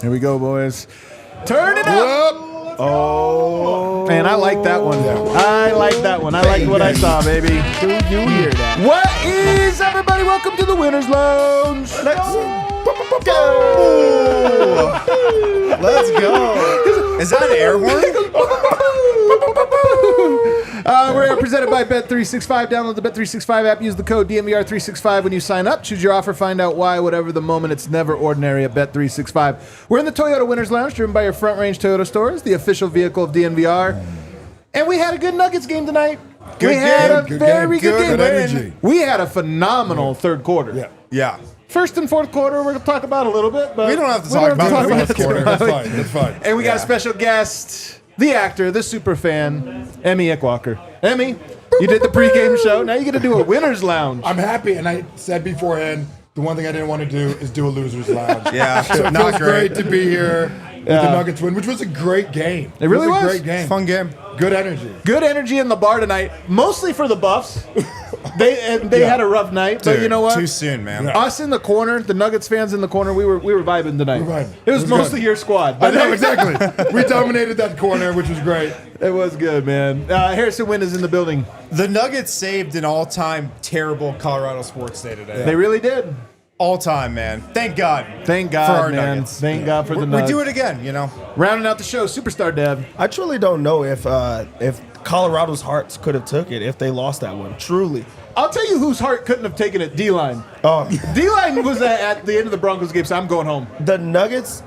Here we go, boys. Turn it up. Oh, man, I like that one. I like that one. I like what I saw, baby. Do you hear that? What is everybody? Welcome to the Winners Lounge. Let's go. Let's go. Is that an air horn? We're presented by Bet365. Download the Bet365 app. Use the code DNVR365 when you sign up. Choose your offer. Find out why. Whatever the moment, it's never ordinary at Bet365. We're in the Toyota Winners Lounge, driven by your Front Range Toyota stores, the official vehicle of DNVR. And we had a good Nuggets game tonight. We had a very good game. Good energy. We had a phenomenal third quarter. Yeah. First and fourth quarter, we're going to talk about a little bit, but We don't have to talk about the fourth quarter. That's fine. That's fine. And we got a special guest, the actor, the super fan, Eme Ikwuaker. Eme, you did the pregame show. Now you get to do a winner's lounge. I'm happy, and I said beforehand, the one thing I didn't want to do is do a loser's lounge. Yeah, So it not feels great. great to be here with the Nuggets win, which was a great game. It really was. a great game. Fun game. Good energy. Good energy in the bar tonight, mostly for the Buffs. They had a rough night, but Dude, you know what? Too soon, man. Yeah. Us in the corner, the Nuggets fans in the corner, we were vibing tonight. We were vibing. It was It was mostly good. your squad, I but know, exactly. We dominated that corner, which was great. it was good, man. Harrison Wind is in the building. The Nuggets saved an all-time terrible Colorado sports day today. They really did. All-time, man. Thank God. Thank God, for our man. Nuggets. Thank God for the We Nuggets. do it again, you know. Rounding out the show, Superstar Dev. I truly don't know if Colorado's hearts could have took it if they lost that one. Truly. I'll tell you whose heart couldn't have taken it, D-Line. Oh, D-Line was at the end of the Broncos game, so I'm going home. the Nuggets,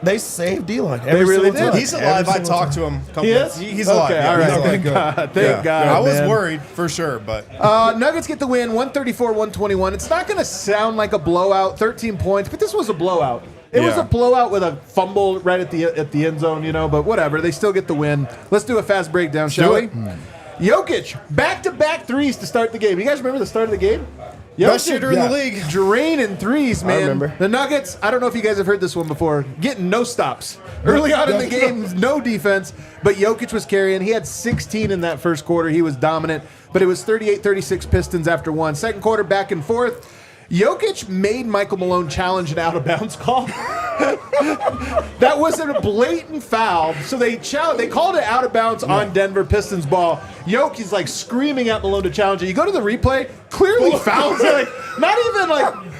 they saved D-line. They really did. He's alive. I talked to him. He is? He's alive. Okay, Yeah, all right. he's alive. Thank God. Thank God, I was man. worried for sure, but Nuggets get the win, 134-121. It's not going to sound like a blowout, 13 points, but this was a blowout. It was Yeah. a blowout with a fumble right at the end zone, you know, but whatever. They still get the win. Let's do a fast breakdown, shall we? Jokic, back-to-back threes to start the game. You guys remember the start of the game? best shooter in yeah. the league. Draining threes, man. remember. The Nuggets, I don't know if you guys have heard this one before, getting no stops. Early on in the game, no defense, but Jokic was carrying. He had 16 in that first quarter. He was dominant, but it was 38-36 Pistons after one. Second quarter, back and forth. Jokic made Michael Malone challenge an out-of-bounds call. That wasn't a blatant foul, so they called it out of bounds on Denver Pistons ball. Jokic is like screaming at Malone to challenge it. You go to the replay, clearly fouls. Like not even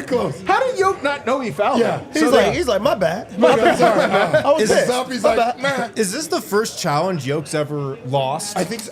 Close. How did Jokic not know he fouled? Yeah. him? He's like, my bad. Sorry. I was Is pissed. Up, he's My like, bad. nah. Is this the first challenge Yoke's ever lost? I think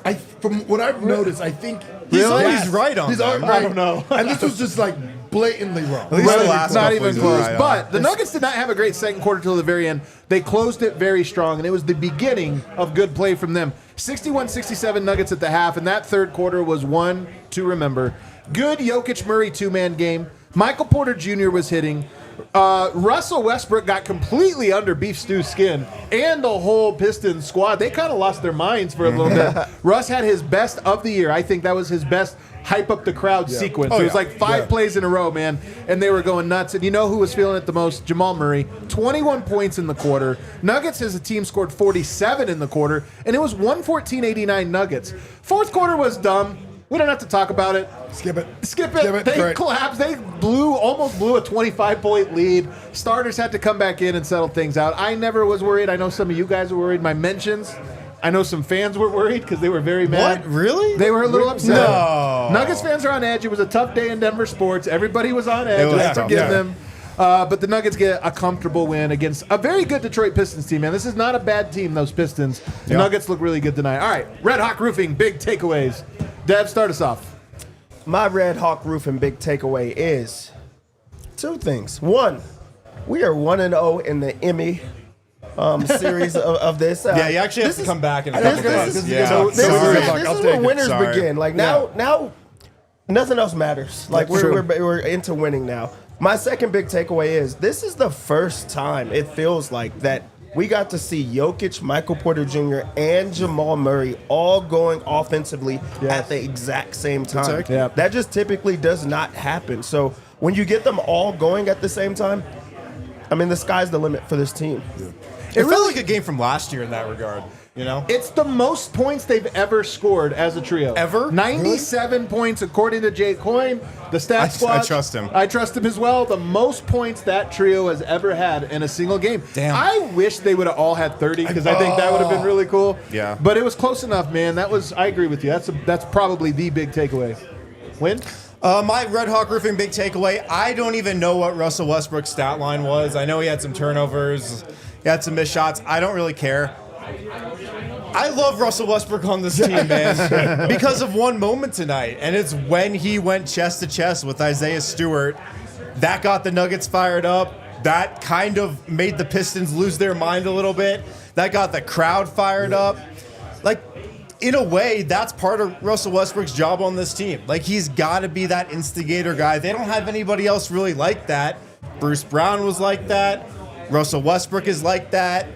from what I've noticed, I think He's Really? always right on He's them. always right. I don't know. And this was just like blatantly wrong. At least Well, the last not couple even he's close. right on. But the Nuggets did not have a great second quarter till the very end. They closed it very strong, and it was the beginning of good play from them. 61-67 Nuggets at the half, and that third quarter was one to remember. Good Jokic Murray two-man game. Michael Porter Jr. was hitting. Russell Westbrook got completely under Beef Stew's skin, and the whole Pistons squad. They kind of lost their minds for a little bit. Russ had his best of the year. I think that was his best hype up the crowd sequence. Oh, it was yeah. like five plays in a row, man, and they were going nuts. And you know who was feeling it the most? Jamal Murray. 21 points in the quarter. Nuggets as a team scored 47 in the quarter, and it was 114-89 Nuggets. Fourth quarter was dumb. We don't have to talk about it. Skip it. Skip it. They Great. collapsed. They almost blew a 25-point lead. Starters had to come back in and settle things out. I never was worried. I know some of you guys were worried. My mentions, I know some fans were worried because they were very mad. What? Really? They were a little upset. No. Nuggets fans are on edge. It was a tough day in Denver sports. Everybody was on edge. It was I tough. forgive Yeah. them. But the Nuggets get a comfortable win against a very good Detroit Pistons team, man. This is not a bad team, those Pistons. The Yeah. Nuggets look really good tonight. All right, Red Hawk Roofing, big takeaways. Dev, start us off. My Red Hawk Roofing big takeaway is two things. One, we are 1-0 in the Eme series of this. Yeah, you actually have to come back in a couple this games. is- Yeah. so- This Sorry. is where winners Sorry. begin. Like now, nothing else matters. Like we're into winning now. My second big takeaway is this is the first time it feels like that we got to see Jokic, Michael Porter Jr., and Jamal Murray all going offensively at the exact same time. Yeah. That just typically does not happen. So when you get them all going at the same time, I mean, the sky's the limit for this team. It felt like a game from last year in that regard. You know, it's the most points they've ever scored as a trio. Ever? 97 points, according to Jay Coyne, the stat squad. I trust him. I trust him as well. The most points that trio has ever had in a single game. Damn. I wish they would have all had 30 because I think that would have been really cool. Yeah. But it was close enough, man. I agree with you. That's probably the big takeaway. Win? My Red Hawk Roofing big takeaway, I don't even know what Russell Westbrook's stat line was. I know he had some turnovers. He had some missed shots. I don't really care. I love Russell Westbrook on this team, man, because of one moment tonight, and it's when he went chest to chest with Isaiah Stewart. That got the Nuggets fired up. That kind of made the Pistons lose their mind a little bit. That got the crowd fired up. Like, in a way, that's part of Russell Westbrook's job on this team. Like, he's got to be that instigator guy. They don't have anybody else really like that. Bruce Brown was like that. Russell Westbrook is like that.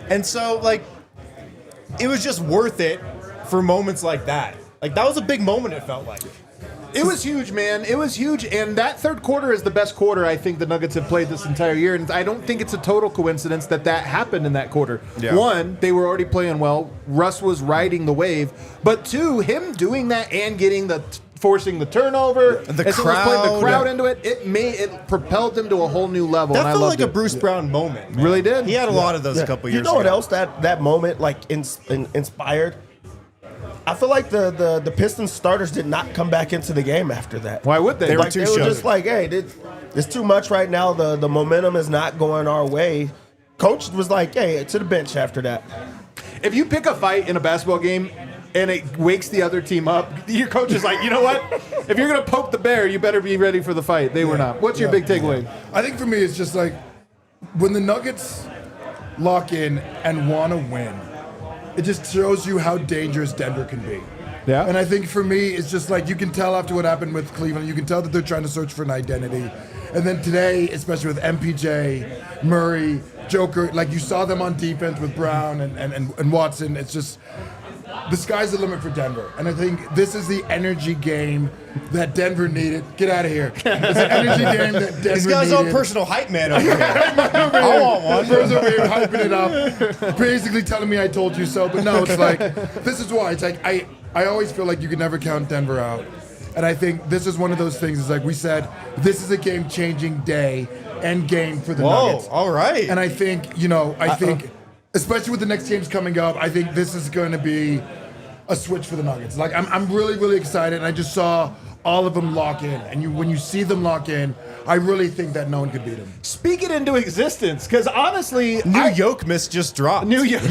And so, like, it was just worth it for moments like that. Like, that was a big moment, it felt like. It was huge, man. It was huge. And that third quarter is the best quarter I think the Nuggets have played this entire year. And I don't think it's a total coincidence that happened in that quarter. Yeah. One, they were already playing well. Russ was riding the wave. But two, him doing that and getting forcing the turnover, the as well as playing the crowd. crowd into it, it propelled them to a whole new level. That and I felt loved like a it. Bruce Brown moment. Man. Really did. He had a lot of those a couple years ago. You know what else that moment like inspired? I feel like the Pistons starters did not come back into the game after that. Why would they? They were Like, too they were sheltered. just like, hey, it's too much right now. The momentum is not going our way. Coach was like, hey, to the bench after that. If you pick a fight in a basketball game and it wakes the other team up, your coach is like, you know what? If you're going to poke the bear, you better be ready for the fight. They were not. What's your big takeaway? I think for me, it's just like when the Nuggets lock in and want to win, it just shows you how dangerous Denver can be. Yeah. And I think for me, it's just like you can tell after what happened with Cleveland, you can tell that they're trying to search for an identity. And then today, especially with MPJ, Murray, Joker, like you saw them on defense with Brown and Watson, it's just the sky's the limit for Denver. And I think this is the energy game that Denver needed. Get out of here. It's the energy game that Denver needed. He's got his own personal hype man over here. I want one. First over here hyping it up, basically telling me I told you so. But no, it's like, this is why. It's like, I always feel like you can never count Denver out. And I think this is one of those things, it's like we said, this is a game-changing day and game for the Nuggets. All right. And I think, especially with the next games coming up, I think this is going to be a switch for the Nuggets. Like, I'm really, really excited. And I just saw all of them lock in. And when you see them lock in, I really think that no one could beat them. Speak it into existence, because honestly, New yoke miss just dropped. New yoke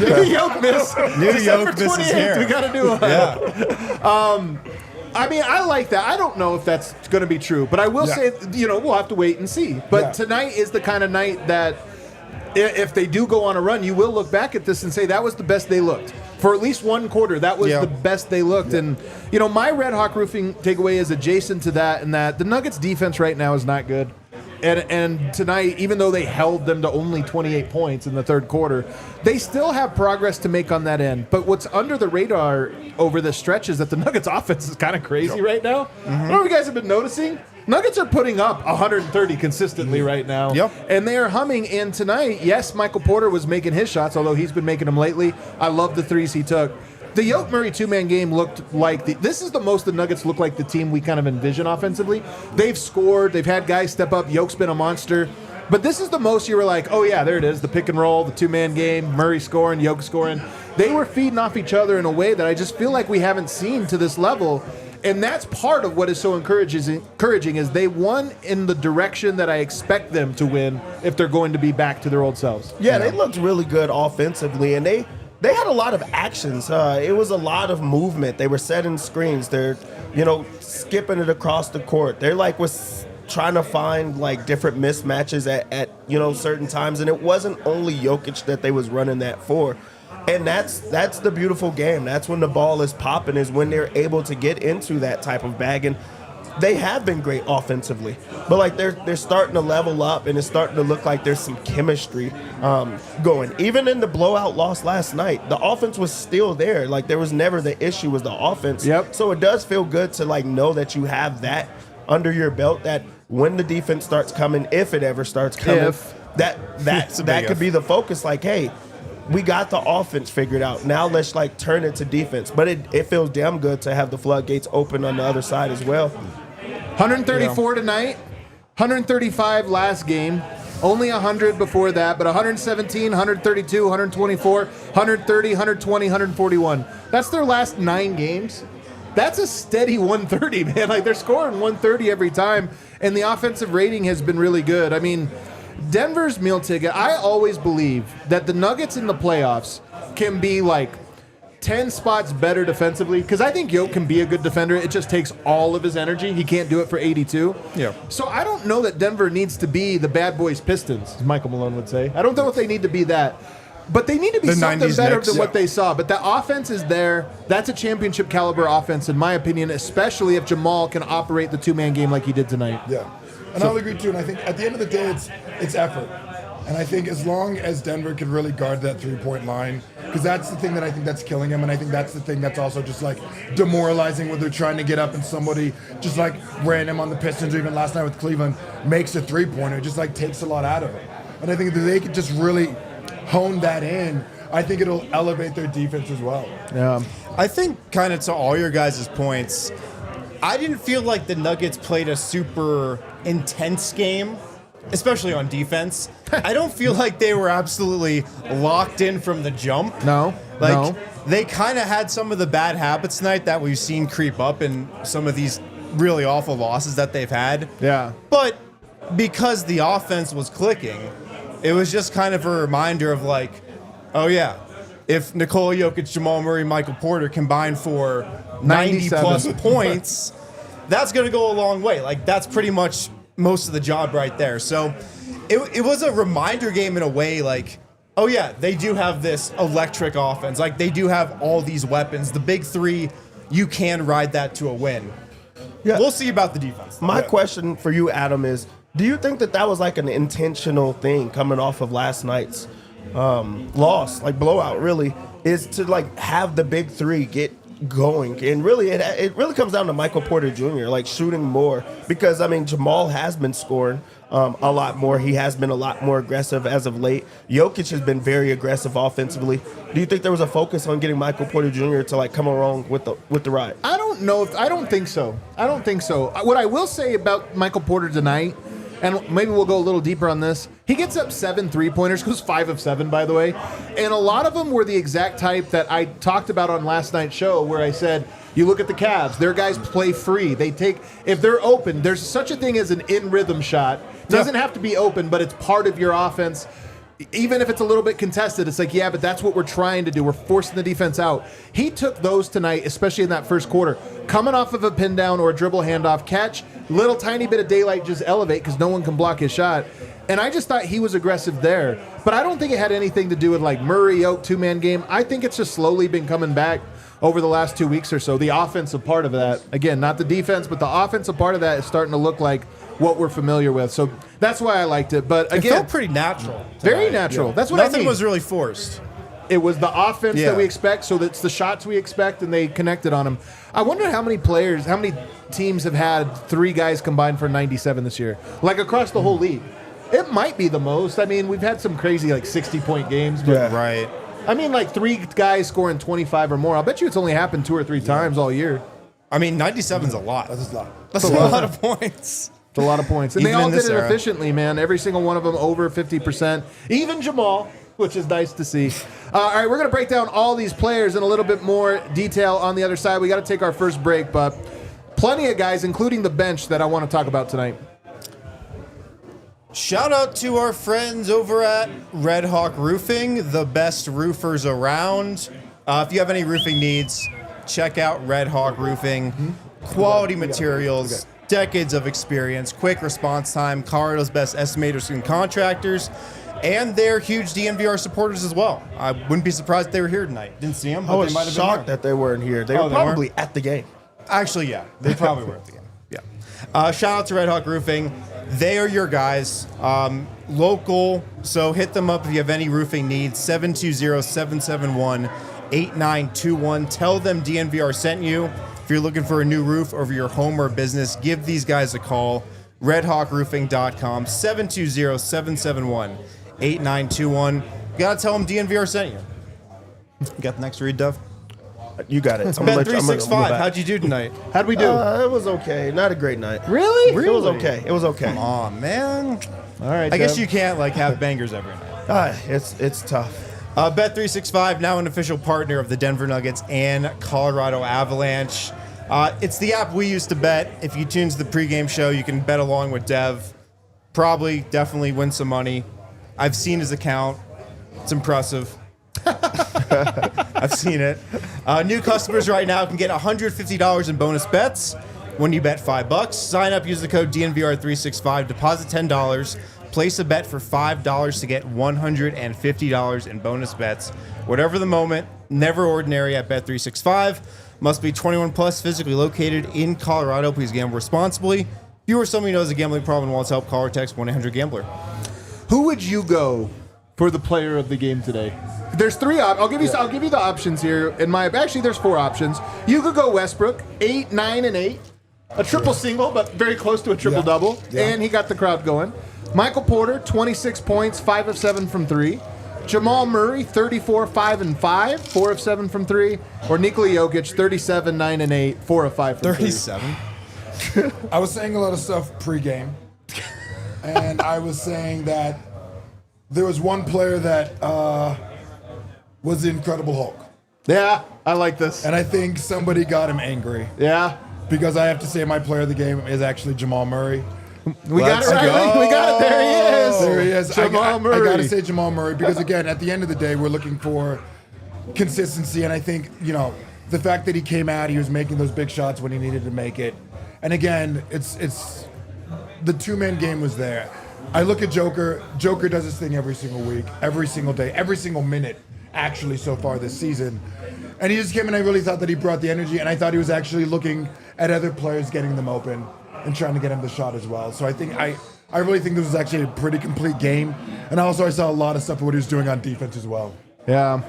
miss. New December yoke miss is 28th, here. We got to do it. Yeah. I mean, I like that. I don't know if that's going to be true, but I will say, we'll have to wait and see. But tonight is the kind of night that if they do go on a run, you will look back at this and say that was the best they looked. For at least one quarter, that was the best they looked. And, my Red Hawk Roofing takeaway is adjacent to that, and that the Nuggets defense right now is not good. And tonight, even though they held them to only 28 points in the third quarter, they still have progress to make on that end. But what's under the radar over the stretch is that the Nuggets offense is kind of crazy right now. I don't know if you guys have been noticing. Nuggets are putting up 130 consistently right now. Yep. And they are humming. And tonight, yes, Michael Porter was making his shots, although he's been making them lately. I love the threes he took. The Yoke Murray two-man game looked like this is the most the Nuggets look like the team we kind of envision offensively. They've scored. They've had guys step up. Yoke's been a monster. But this is the most you were like, oh, yeah, there it is, the pick and roll, the two-man game, Murray scoring, Yoke scoring. They were feeding off each other in a way that I just feel like we haven't seen to this level. And that's part of what is so encouraging is they won in the direction that I expect them to win if they're going to be back to their old selves. Yeah, they looked really good offensively, and they had a lot of actions. It was a lot of movement. They were setting screens. They're, skipping it across the court. They're was trying to find different mismatches at certain times, and it wasn't only Jokic that they was running that for. And that's the beautiful game. That's when the ball is popping, is when they're able to get into that type of bag. And they have been great offensively, but like they're starting to level up, and it's starting to look like there's some chemistry going. Even in the blowout loss last night, the offense was still there. Like there was never the issue was the offense. Yep. So it does feel good to like know that you have that under your belt, that when the defense starts coming, if it ever starts coming, that could be the focus. Like, hey, we got the offense figured out. Now let's like turn it to defense. But it feels damn good to have the floodgates open on the other side as well. 134 tonight, 135 last game, only 100 before that, but 117, 132, 124, 130, 120, 141. That's their last 9 games. That's a steady 130, man. Like they're scoring 130 every time, and the offensive rating has been really good. I mean, Denver's meal ticket, I always believe that the Nuggets in the playoffs can be like 10 spots better defensively, because I think Jokic can be a good defender. It just takes all of his energy. He can't do it for 82. Yeah. So I don't know that Denver needs to be the bad boys Pistons, as Michael Malone would say. I don't know if they need to be that. But they need to be The something 90s better Knicks, than yeah. what they saw. But the offense is there. That's a championship caliber offense, in my opinion, especially if Jamal can operate the two-man game like he did tonight. Yeah. And I'll agree too. And I think at the end of the day, it's effort. And I think as long as Denver can really guard that three-point line, because that's the thing that I think that's killing him, and I think that's the thing that's also just like demoralizing when they're trying to get up and somebody just like random on the Pistons or even last night with Cleveland makes a three-pointer. It just like takes a lot out of it. And I think that they could just really hone that in. I think it'll elevate their defense as well. Yeah. I think kind of to all your guys' points, I didn't feel like the Nuggets played a super intense game, especially on defense. I don't feel like they were absolutely locked in from the jump. No. They kind of had some of the bad habits tonight that we've seen creep up in some of these really awful losses that they've had. Yeah. But because the offense was clicking, it was just kind of a reminder of like, oh yeah, if Nikola Jokic, Jamal Murray, Michael Porter combine for 90-plus points, that's going to go a long way. Like, that's pretty much most of the job right there. So it was a reminder game in a way, like, oh yeah, they do have this electric offense. Like, they do have all these weapons. The big three, you can ride that to a win. Yeah. We'll see about the defense. My question for you, Adam, is do you think that was like an intentional thing coming off of last night's loss, like blowout, really, is to like have the big three get going? And really, it really comes down to Michael Porter Jr., like shooting more, because, I mean, Jamal has been scoring a lot more. He has been a lot more aggressive as of late. Jokic has been very aggressive offensively. Do you think there was a focus on getting Michael Porter Jr. to like come along with the ride? I don't know. I don't think so. What I will say about Michael Porter tonight, and maybe we'll go a little deeper on this, he gets up 7 3-pointers, goes 5 of 7, by the way. And a lot of them were the exact type that I talked about on last night's show, where I said, you look at the Cavs, their guys play free. They take, if they're open, there's such a thing as an in-rhythm shot. Doesn't have to be open, but it's part of your offense. Even if it's a little bit contested, it's like, yeah, but that's what we're trying to do. We're forcing the defense out. He took those tonight, especially in that first quarter. Coming off of a pin down or a dribble handoff, catch, little tiny bit of daylight, just elevate because no one can block his shot. And I just thought he was aggressive there. But I don't think it had anything to do with like Murray, Yoke, two-man game. I think it's just slowly been coming back over the last 2 weeks or so. The offensive part of that, again, not the defense, but the offensive part of that is starting to look like what we're familiar with. So that's why I liked it. But again, it felt pretty natural tonight. Very natural. That's what I mean. Nothing was really forced. It was the offense that we expect, so that's the shots we expect, and they connected on them. I wonder how many teams have had 3 guys combined for 97 this year, like across the whole league. It might be the most. I mean, we've had some crazy like 60-point games, but Right. I mean, like 3 guys scoring 25 or more. I'll bet you it's only happened 2 or 3 times all year. I mean, 97's a lot. That's a lot. That's a lot of points. It's a lot of points. And Even they all in did this it era. efficiently, man. Every single one of them over 50%. Even Jamal, which is nice to see. All right, we're going to break down all these players in a little bit more detail on the other side. We got to take our first break, but plenty of guys, including the bench, that I want to talk about tonight. Shout out to our friends over at Red Hawk Roofing, the best roofers around. If you have any roofing needs, check out Red Hawk Roofing. Quality materials, decades of experience, quick response time, Colorado's best estimators and contractors, and they're huge DNVR supporters as well. I wouldn't be surprised if they were here tonight. Didn't see them, but I was they might have shocked been here. that they weren't here. They Oh, were they probably at the game. Actually, yeah, they probably were at the game. Yeah. Shout out to Red Hawk Roofing. They are your guys. Local, so hit them up if you have any roofing needs. 720-771-8921. Tell them DNVR sent you. If you're looking for a new roof over your home or business, give these guys a call. redhawkroofing.com, 720-771-8921. You gotta tell them DNVR sent you. You got the next read, Dove? You got it. Bet365. How'd you do tonight? How'd we do? It was okay. Not a great night. Really? It was okay. It was okay. Come on, man. All right. I guess you can't have bangers every night. It's tough. Bet365, now an official partner of the Denver Nuggets and Colorado Avalanche. It's the app we used to bet. If you tune to the pregame show, you can bet along with Dev. Definitely win some money. I've seen his account. It's impressive. I've seen it. New customers right now can get $150 in bonus bets when you bet $5. Sign up, use the code DNVR365, deposit $10, place a bet for $5 to get $150 in bonus bets. Whatever the moment, never ordinary at Bet365. Must be 21 plus, physically located in Colorado. Please gamble responsibly. If you or somebody knows a gambling problem and wants help, call or text 1-800-GAMBLER. Who would you go for the player of the game today? There's three. I'll give you the options here. Actually, there's 4 options. You could go Westbrook, 8, 9, and 8, a triple single, but very close to a triple double, and he got the crowd going. Michael Porter, 26 points, 5 of 7 from 3. Jamal Murray, 34, 5 and 5, 4 of 7 from 3. Or Nikola Jokic, 37, 9 and 8, 4 of 5 from 3. 37. I was saying a lot of stuff pregame, and I was saying that there was one player that was the Incredible Hulk. Yeah, I like this. And I think somebody got him angry. Yeah. Because I have to say my player of the game is actually Jamal Murray. We got it right. We got it. There he is. There he is. Jamal Murray. I got to say Jamal Murray because, again, at the end of the day, we're looking for consistency. And I think, the fact that he came out, he was making those big shots when he needed to make it. And, again, it's the two-man game was there. I look at Joker. Joker does his thing every single week, every single day, every single minute, actually, so far this season. And he just came and I really thought that he brought the energy, and I thought he was actually looking at other players, getting them open and trying to get him the shot as well. So I think I really think this was actually a pretty complete game. And also I saw a lot of stuff of what he was doing on defense as well. Yeah.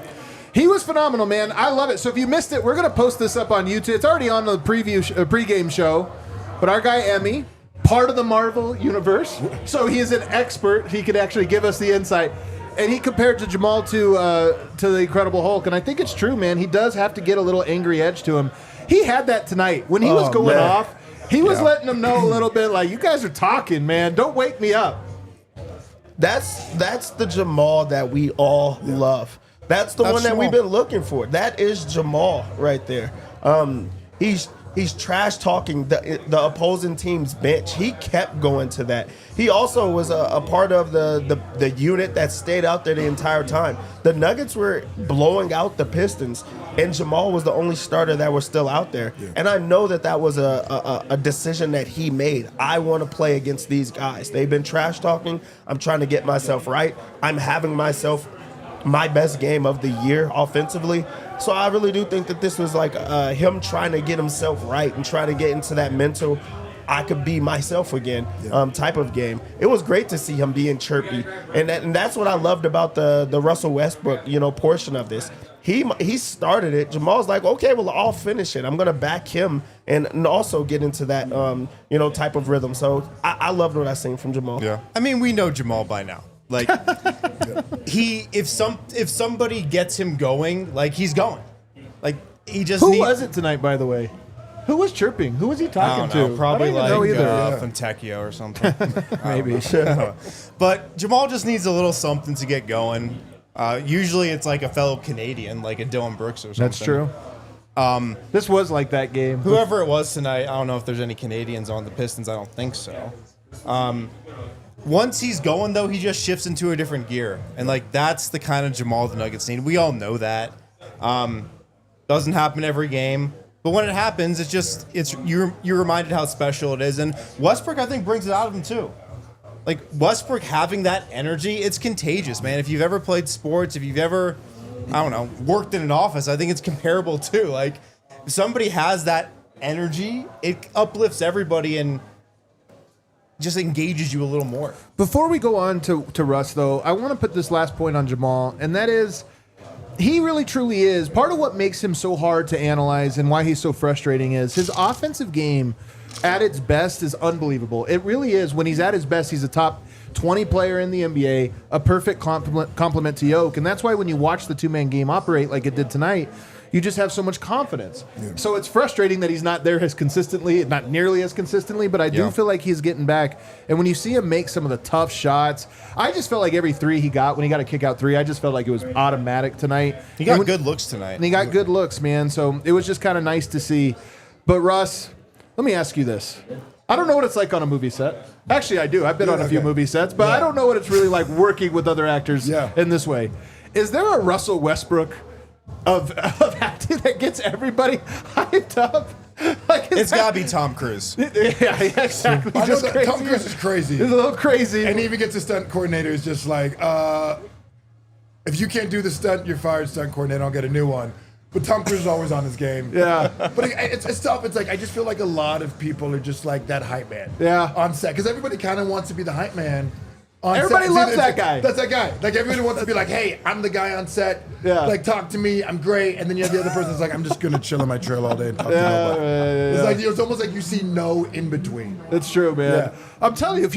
He was phenomenal, man. I love it. So if you missed it, we're going to post this up on YouTube. It's already on the pregame show. But our guy, Eme, part of the Marvel universe. So he is an expert. He could actually give us the insight. And he compared to Jamal to the Incredible Hulk. And I think it's true, man. He does have to get a little angry edge to him. He had that tonight. When he was going off, he was letting them know a little bit like, you guys are talking, man. Don't wake me up. That's the Jamal that we all love. That's the one that Jamal. we've been looking for. That is Jamal right there. He's trash talking the opposing team's bench. He kept going to that. He also was a part of the unit that stayed out there the entire time. The Nuggets were blowing out the Pistons, and Jamal was the only starter that was still out there. Yeah. And I know that was a decision that he made. I want to play against these guys. They've been trash talking. I'm trying to get myself right. I'm having my best game of the year offensively. So I really do think that this was like him trying to get himself right and try to get into that mental, I could be myself again type of game. It was great to see him being chirpy. And that's what I loved about the Russell Westbrook, portion of this. He started it. Jamal's like, okay, well, I'll finish it. I'm going to back him and also get into that, type of rhythm. So I loved what I seen from Jamal. Yeah. I mean, we know Jamal by now. Like, if somebody gets him going, like, he's going. Like, he just Who was it tonight, by the way? Who was chirping? Who was he talking to? Probably I don't even know either. Fontecchio or something. Maybe. But Jamal just needs a little something to get going. Usually it's like a fellow Canadian, like a Dylan Brooks or something. That's true. This was like that game. Whoever it was tonight, I don't know if there's any Canadians on the Pistons. I don't think so. Once he's going, though, he just shifts into a different gear. And, like, that's the kind of Jamal the Nuggets need. We all know that. Doesn't happen every game. But when it happens, you're reminded how special it is. And Westbrook, I think, brings it out of him, too. Like, Westbrook having that energy, it's contagious, man. If you've ever played sports, if you've ever, worked in an office, I think it's comparable, too. Like, if somebody has that energy, it uplifts everybody. And just engages you a little more. Before we go on to Russ, though, I want to put this last point on Jamal, and that is he really truly is. Part of what makes him so hard to analyze and why he's so frustrating is his offensive game at its best is unbelievable. It really is. When he's at his best, he's a top 20 player in the NBA, a perfect complement to Jokic. And that's why when you watch the two-man game operate like it did tonight, you just have so much confidence. Yeah. So it's frustrating that he's not there as consistently, not nearly as consistently, but I do feel like he's getting back. And when you see him make some of the tough shots, I just felt like every three he got, when he got a kick-out three, I just felt like it was automatic tonight. He got good looks tonight. And he got good looks, man. So it was just kind of nice to see. But Russ, let me ask you this. I don't know what it's like on a movie set. Actually, I do. I've been on a few movie sets, but I don't know what it's really like working with other actors in this way. Is there a Russell Westbrook of acting that gets everybody hyped up? Like, it's got to be Tom Cruise. Yeah, exactly. I know that Tom Cruise is crazy. He's a little crazy. And he even gets a stunt coordinator who's just like, if you can't do the stunt, you're fired, stunt coordinator. I'll get a new one. But Tom Cruise is always on his game. Yeah. But it's tough. It's like, I just feel like a lot of people are just like that hype man. Yeah. On set. Because everybody kind of wants to be the hype man on everybody set. loves that guy. That's that guy. Like, everybody wants to be like, hey, I'm the guy on set. Yeah. Like, talk to me. I'm great. And then you have the other person that's like, I'm just going to chill in my trailer all day and talk to nobody. It's like, it's almost like you see no in between. That's true, man. Yeah. I'm telling you, if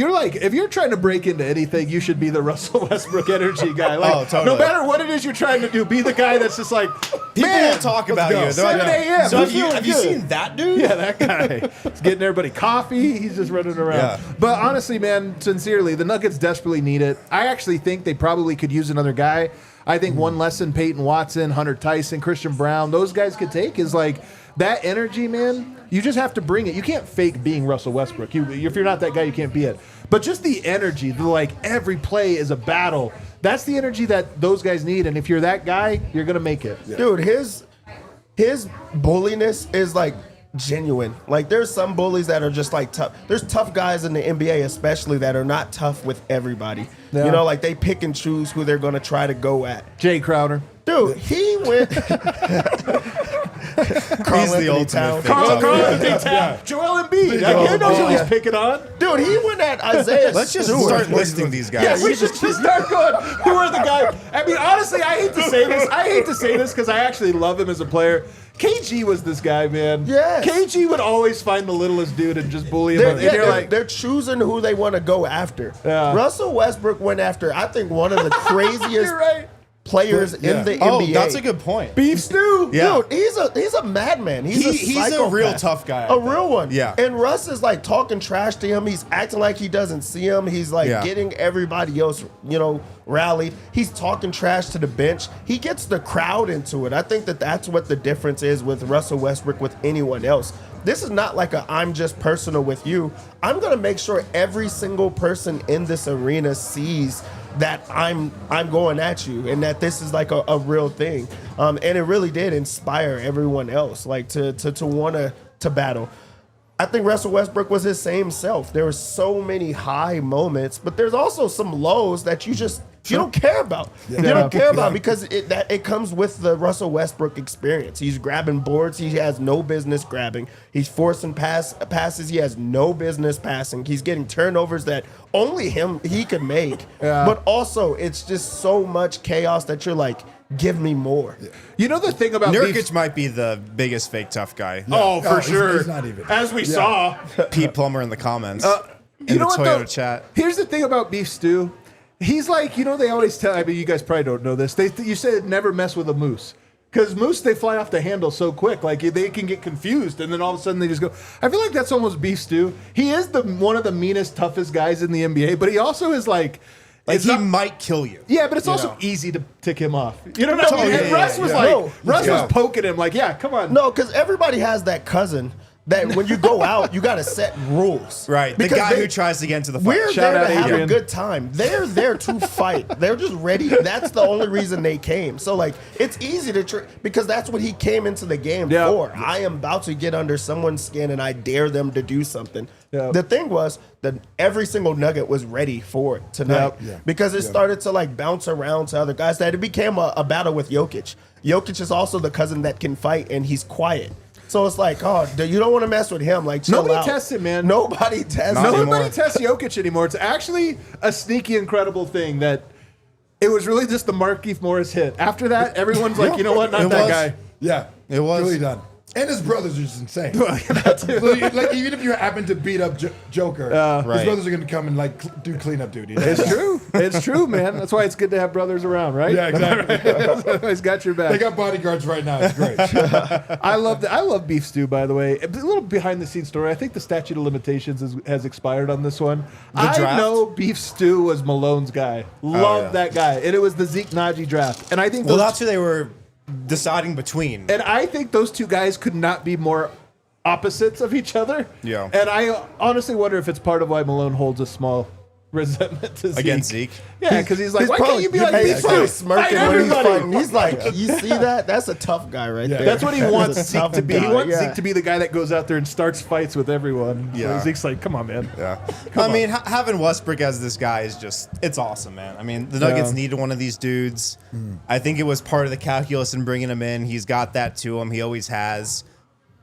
you're trying to break into anything, you should be the Russell Westbrook energy guy. Like, totally. No matter what it is you're trying to do, be the guy that's just like, people will talk about you. 7 a.m. So have you seen that dude? Yeah, that guy. He's getting everybody coffee. He's just running around. Yeah. But honestly, man, sincerely, the Nuggets desperately need it. I actually think they probably could use another guy. I think one lesson Peyton Watson, Hunter Tyson, Christian Brown, those guys could take is like that energy, man. You just have to bring it. You can't fake being Russell Westbrook. If you're not that guy, you can't be it. But just the energy, like every play is a battle. That's the energy that those guys need. And if you're that guy, you're going to make it. Yeah. Dude, his bulliness is like genuine. Like, there's some bullies that are just like tough. There's tough guys in the NBA especially that are not tough with everybody. Yeah. You know, like they pick and choose who they're going to try to go at. Jay Crowder. Dude, he went... He's the ultimate fake. Joel Embiid. He knows who he's picking on. Dude, he went at Isaiah Let's just Stewart. start listing these guys. Yeah, we should just start going, who are the guys? I mean, honestly, I hate to say this because I actually love him as a player. KG was this guy, man. Yes. KG would always find the littlest dude and just bully him. They're choosing who they want to go after. Yeah. Russell Westbrook went after, I think, one of the craziest players in the NBA. Oh, that's a good point. Beef stew. Yeah. Dude, he's a madman. He's a real tough guy. A real one. Yeah. And Russ is like talking trash to him. He's acting like he doesn't see him. He's like getting everybody else, rallied. He's talking trash to the bench. He gets the crowd into it. I think that's what the difference is with Russell Westbrook with anyone else. This is not like I'm just personal with you. I'm going to make sure every single person in this arena sees that I'm going at you and that this is like a real thing. And it really did inspire everyone else like to want to battle. I think Russell Westbrook was his same self. There were so many high moments, but there's also some lows that you don't care about. Yeah. You don't care about because it comes with the Russell Westbrook experience. He's grabbing boards he has no business grabbing. He's forcing passes he has no business passing. He's getting turnovers that only he could make. Yeah. But also, it's just so much chaos that you're like, give me more. Yeah. You know the thing about Nurkic might be the biggest fake tough guy. Oh, for sure. He's not even. As we saw. Pete Plummer in the comments. You know the what, Toyota chat. Here's the thing about Beef Stew. He's like, they always tell, I mean, you guys probably don't know this. You said never mess with a moose. Because moose, they fly off the handle so quick. Like, they can get confused, and then all of a sudden they just go. I feel like that's almost Beef Stew. He is one of the meanest, toughest guys in the NBA, but he also is like he might kill you. Yeah, but it's also easy to tick him off. You know what I mean? And Russ was Russ was poking him like, yeah, come on. No, because everybody has that cousin that when you go out, you got to set rules. Right. The guy who tries to get into the fight. We're there to have a good time. They're there to fight. They're just ready. That's the only reason they came. So, like, it's easy to because that's what he came into the game for. I am about to get under someone's skin, and I dare them to do something. Yep. The thing was that every single Nugget was ready for it tonight because it started to, like, bounce around to other guys. That it became a battle with Jokic. Jokic is also the cousin that can fight, and he's quiet. So it's like, oh, you don't want to mess with him. Like, chill Nobody out. tests him, man. Nobody tests him. Nobody tests Jokic anymore. It's actually a sneaky, incredible thing that it was really just the Markieff Morris hit. After that, everyone's like, you know what? Not that guy. Yeah, It was. really done. And his brothers are just insane. That too. Like even if you happen to beat up Joker, his Right. brothers are going to come and like do cleanup duty. It's true. It's true, man. That's why it's good to have brothers around, right? Yeah, exactly. He's got your back. They got bodyguards right now. It's great. I love beef stew, by the way. A little behind the scenes story. I think the statute of limitations has expired on this one. I draft? know beef stew was Malone's guy. Loved that guy, and it was the Zeke Naji draft. And I think Well, that's who they were deciding between. and I think those two guys could not be more opposites of each other. Yeah. And I honestly wonder if it's part of why Malone holds a small resentment to Zeke. Against Zeke? Yeah, because he's like, why can't you be like he's beef probably stew? smirking Fight when he's everybody. fighting. He's like, you see that? That's a tough guy right there. That's what he wants a Zeke tough to be. He guy, wants yeah. Zeke to be the guy that goes out there and starts fights with everyone. Yeah. So Zeke's like, come on, man. Yeah. Come I mean, having Westbrook as this guy is just, it's awesome, man. I mean, the Nuggets needed one of these dudes. I think it was part of the calculus in bringing him in. He's got that to him. He always has.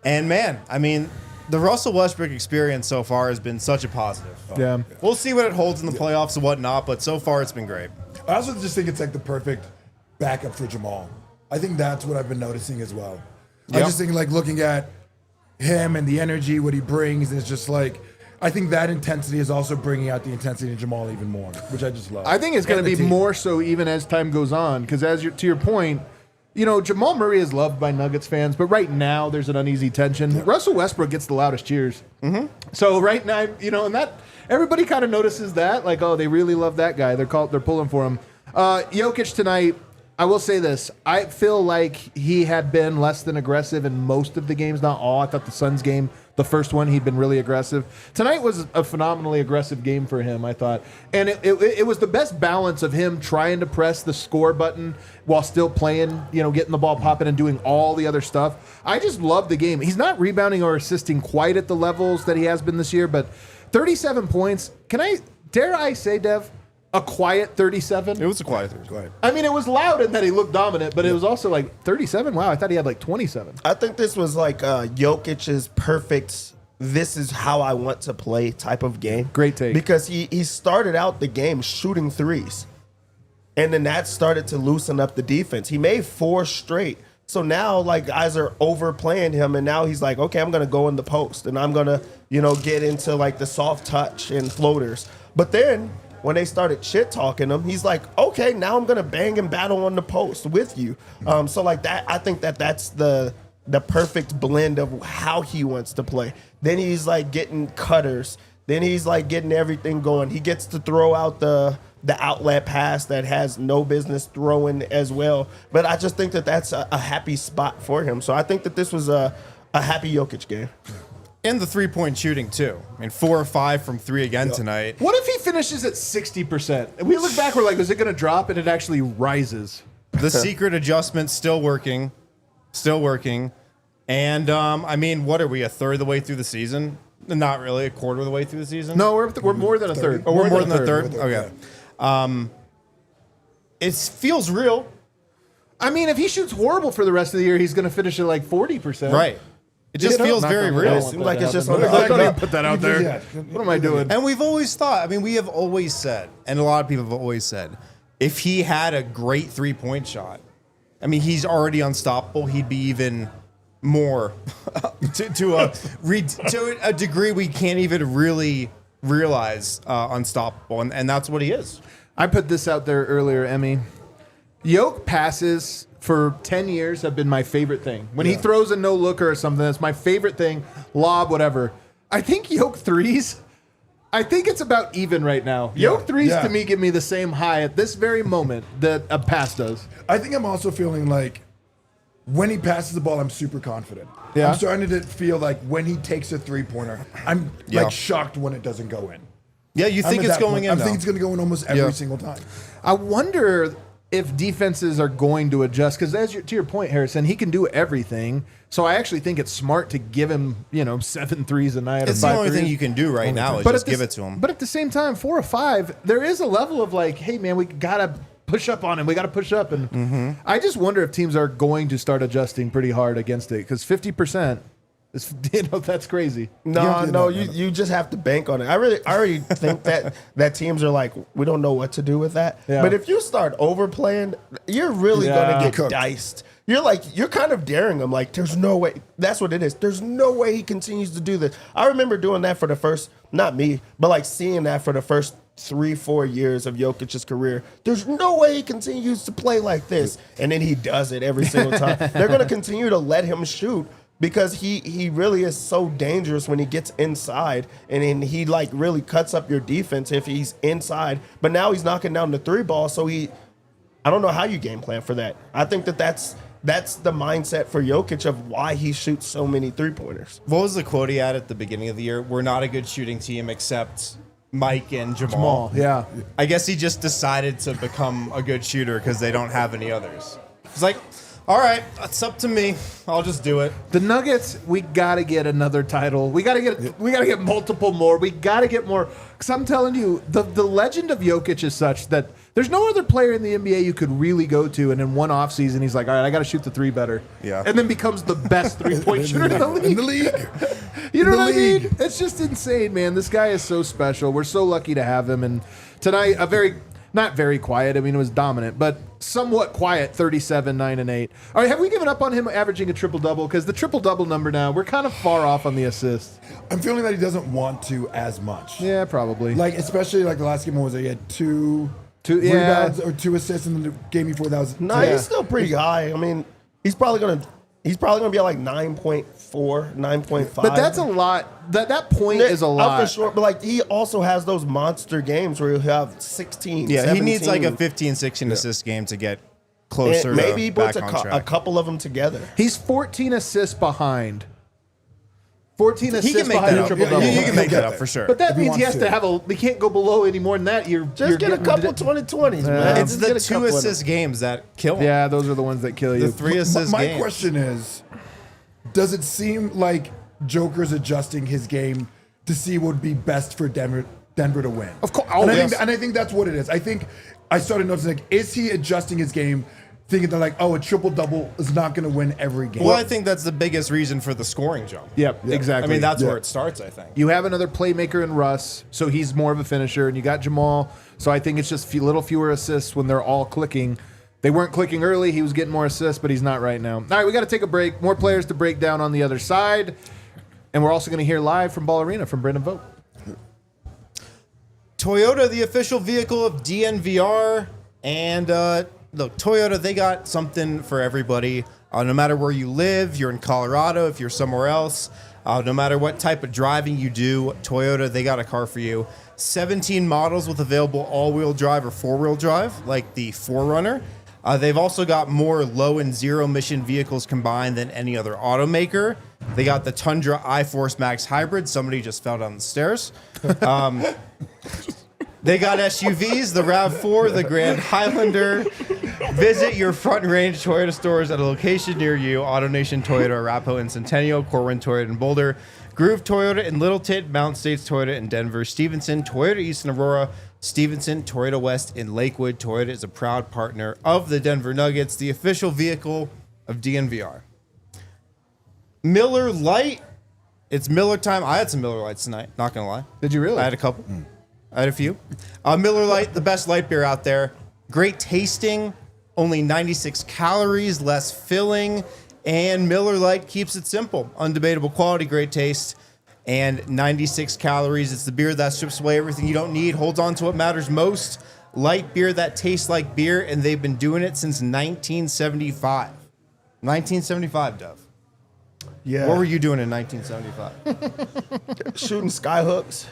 And, man, I mean, the Russell Westbrook experience so far has been such a positive. Yeah. We'll see what it holds in the playoffs and whatnot, but so far it's been great. I also just think it's like the perfect backup for Jamal. I think that's what I've been noticing as well. I just think like looking at him and the energy, what he brings, and it's just like I think that intensity is also bringing out the intensity in Jamal even more, which I just love. I think it's going And to the be team. more so even as time goes on, because to your point, you know, Jamal Murray is loved by Nuggets fans, but right now there's an uneasy tension. Russell Westbrook gets the loudest cheers. So right now, you know, and that everybody kind of notices that, like, oh, they really love that guy. They're pulling for him. Jokic tonight, I will say this. I feel like he had been less than aggressive in most of the games, not all. I thought the Suns game, the first one, he'd been really aggressive. Tonight was a phenomenally aggressive game for him, I thought. And it was the best balance of him trying to press the score button while still playing, you know, getting the ball popping and doing all the other stuff. I just love the game. He's not rebounding or assisting quite at the levels that he has been this year, but 37 points. Dare I say, Dev, a quiet 37? It was a quiet Thursday. Go ahead. I mean, it was loud in that he looked dominant, but it was also like 37. Wow, I thought he had like 27. I think this was like Jokic's perfect, this is how I want to play type of game. Great take. Because he started out the game shooting threes. And then that started to loosen up the defense. He made 4 straight. So now, like, guys are overplaying him, and now he's like, okay, I'm going to go in the post, and I'm going to, you know, get into, like, the soft touch and floaters. But then when they started shit-talking him, he's like, okay, now I'm going to bang and battle on the post with you. So, like, that, I think that's the perfect blend of how he wants to play. Then he's, like, getting cutters. Then he's, like, getting everything going. He gets to throw out the outlet pass that has no business throwing as well. But I just think that's a happy spot for him. So I think that this was a happy Jokic game. And the 3-point shooting, too. I mean, 4 or 5 from 3 again tonight. What if he finishes at 60%? And we look back, we're like, is it going to drop? And it actually rises. The secret adjustment still working. Still working. And, I mean, what are we, a third of the way through the season? Not really, a quarter of the way through the season? No, we're more than a third. Oh, we're more than a third? More than a Okay. It feels real. I mean, if he shoots horrible for the rest of the year, he's going to finish at like 40%. Right. It just feels very real. It seems like it's just on on the Don't back even up. put that out there. Yeah. What am I doing? And we've always thought, I mean, we have always said, and a lot of people have always said, if he had a great 3-point shot, I mean, he's already unstoppable. He'd be even more to a degree we can't even really realize unstoppable. And that's what he is. I put this out there earlier, Eme. Yoke passes for 10 years have been my favorite thing. When he throws a no-looker or something, that's my favorite thing. Lob, whatever. I think Yoke threes, I think it's about even right now. Yoke threes to me give me the same high at this very moment that a pass does. I think I'm also feeling like when he passes the ball, I'm super confident. Yeah. I'm starting to feel like when he takes a 3-pointer, I'm like shocked when it doesn't go in. Yeah, you think I'm at it's that going point. in, I though. think it's going to go in almost every single time. I wonder if defenses are going to adjust because, to your point, Harrison, he can do everything. So I actually think it's smart to give him, 7 threes a night. It's or the 5 only thing threes. you can do right now is But just at this- give it to him. But at the same time, 4 or 5, there is a level of like, hey man, we gotta push up on him. We gotta push up, and I just wonder if teams are going to start adjusting pretty hard against it because 50%. That's crazy. No, you just have to bank on it. I already think that teams are like, we don't know what to do with that. Yeah. But if you start overplaying, you're really gonna get Cooked. diced. You're kind of daring him. Like, there's no way. That's what it is. There's no way he continues to do this. I remember doing that for the first, not me, but like seeing that for the first 3-4 years of Jokic's career. There's no way he continues to play like this. And then he does it every single time. They're going to continue to let him shoot because he really is so dangerous when he gets inside. And then he like really cuts up your defense if he's inside. But now he's knocking down the 3 ball. So I don't know how you game plan for that. I think that's the mindset for Jokic of why he shoots so many 3-pointers. What was the quote he had at the beginning of the year? We're not a good shooting team except Mike and Jamal. Yeah. I guess he just decided to become a good shooter because they don't have any others. It's like, all right, it's up to me. I'll just do it. The Nuggets, we gotta get another title. We gotta get multiple more. We gotta get more. Because I'm telling you, the legend of Jokic is such that there's no other player in the NBA you could really go to, and in one offseason, he's like, all right, I gotta shoot the 3 better. Yeah. And then becomes the best 3-point shooter in the league. In the league. You know In the what I mean? league. It's just insane, man. This guy is so special. We're so lucky to have him. And tonight, not very quiet. I mean, it was dominant, but somewhat quiet 37, 9, and 8. All right, have we given up on him averaging a triple-double? Because the triple-double number now, we're kind of far off on the assists. I'm feeling that he doesn't want to as much. Yeah, probably. Like, especially like the last game, what was it? He had two yeah. rebounds or 2 assists, and then the game before that was. No, he's still pretty high. I mean, he's probably gonna be at like 9.4, 9.5. But that's a lot. That point is a lot. For sure. But like he also has those monster games where he'll have 16. Yeah, 17. he needs like a 15, 16 assist game to get closer. And maybe he to puts back on a track. couple of them together. He's 14 assists behind. 14 He assists can make behind that a up. triple-double. You can make He'll that get up there. for sure. But that If he means he wants has to to. have he can't go below any more than that. You're Just get a getting couple 20-20s, man. It's Just the get a 2 couple of assist games that kill him. Yeah, those are the ones that kill you. The 3 assist My games. question is, does it seem like Joker's adjusting his game to see what would be best for Denver to win? Of course. And yes. I think that's what it is. I think I started noticing, like, is he adjusting his game thinking that, like, oh, a triple-double is not going to win every game? Well, I think that's the biggest reason for the scoring jump. Yep, exactly. I mean, that's Yeah. where it starts, I think. You have another playmaker in Russ, so he's more of a finisher, and you got Jamal, so I think it's just a little fewer assists when they're all clicking. They weren't clicking early. He was getting more assists, but he's not right now. All right, we got to take a break. More players to break down on the other side, and we're also going to hear live from Ball Arena from Brendan Vogt. Toyota, the official vehicle of DNVR, and look, Toyota, they got something for everybody. No matter where you live, you're in Colorado, if you're somewhere else, no matter what type of driving you do, Toyota, they got a car for you. 17 models with available all-wheel drive or four-wheel drive, like the 4Runner. They've also got more low and zero emission vehicles combined than any other automaker. They got the Tundra iForce Max Hybrid. Somebody just fell down the stairs. They got SUVs, the RAV4, the Grand Highlander. Visit your Front Range Toyota stores at a location near you. AutoNation Toyota, Arapahoe and Centennial, Corwin Toyota in Boulder, Groove Toyota in Littleton, Mount States Toyota in Denver, Stevenson, Toyota East in Aurora, Stevenson, Toyota West in Lakewood. Toyota is a proud partner of the Denver Nuggets, the official vehicle of DNVR. Miller Lite. It's Miller time. I had some Miller Lights tonight, not going to lie. Did you really? I had a couple. I had a few. Miller Lite, the best light beer out there. Great tasting, only 96 calories, less filling, and Miller Lite keeps it simple. Undebatable quality, great taste, and 96 calories. It's the beer that strips away everything you don't need, holds on to what matters most. Light beer that tastes like beer, and they've been doing it since 1975. 1975, Dove. Yeah. What were you doing in 1975? Shooting skyhooks.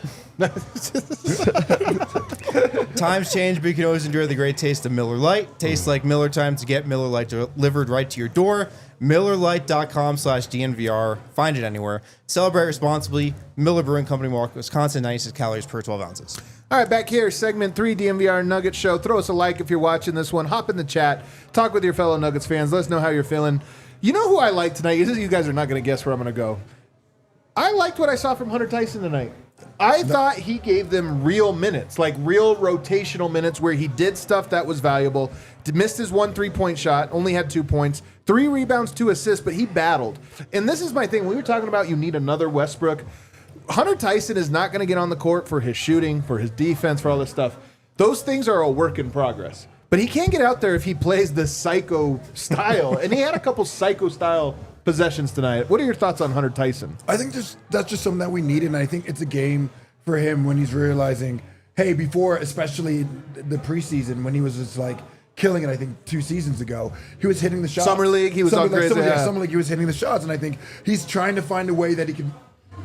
Times change, but you can always enjoy the great taste of Miller Lite. Tastes like Miller time to get Miller Lite delivered right to your door. MillerLite.com/DNVR. Find it anywhere. Celebrate responsibly. Miller Brewing Company, Milwaukee, Wisconsin. 96 calories per 12 ounces. All right, back here, segment 3, DNVR Nuggets Show. Throw us a like if you're watching this one. Hop in the chat. Talk with your fellow Nuggets fans. Let us know how you're feeling. You know who I like tonight? You guys are not going to guess where I'm going to go. I liked what I saw from Hunter Tyson tonight. I thought he gave them real minutes, like real rotational minutes where he did stuff that was valuable. Missed his 1 3-point shot, only had 2 points, 3 rebounds, 2 assists, but he battled. And this is my thing. We were talking about you need another Westbrook. Hunter Tyson is not going to get on the court for his shooting, for his defense, for all this stuff. Those things are a work in progress. But he can't get out there if he plays the psycho style. And he had a couple psycho style possessions tonight. What are your thoughts on Hunter Tyson? I think that's just something that we need, and I think it's a game for him when he's realizing, hey, before, especially the preseason, when he was just like killing it, I think 2 seasons ago, he was hitting the shots. Summer League, he was on crazy. Summer League, he was hitting the shots, and I think he's trying to find a way that he can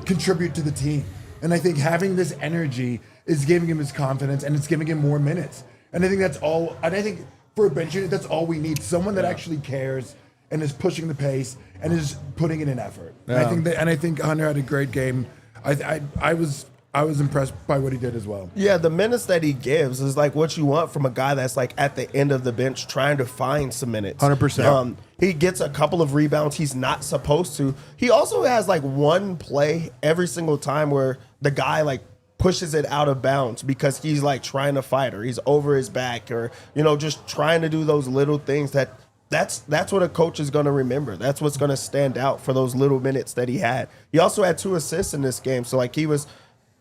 contribute to the team. And I think having this energy is giving him his confidence, and it's giving him more minutes. And I think that's all. And I think for a bench unit, that's all we need. Someone that actually cares and is pushing the pace and is putting in an effort. Yeah. I think Hunter had a great game. I was impressed by what he did as well. Yeah, the minutes that he gives is like what you want from a guy that's like at the end of the bench trying to find some minutes. 100%. He gets a couple of rebounds he's not supposed to. He also has like one play every single time where the guy like pushes it out of bounds because he's like trying to fight or he's over his back or, you know, just trying to do those little things that's what a coach is going to remember. That's what's going to stand out for those little minutes that he had. He also had 2 assists in this game. So like he was,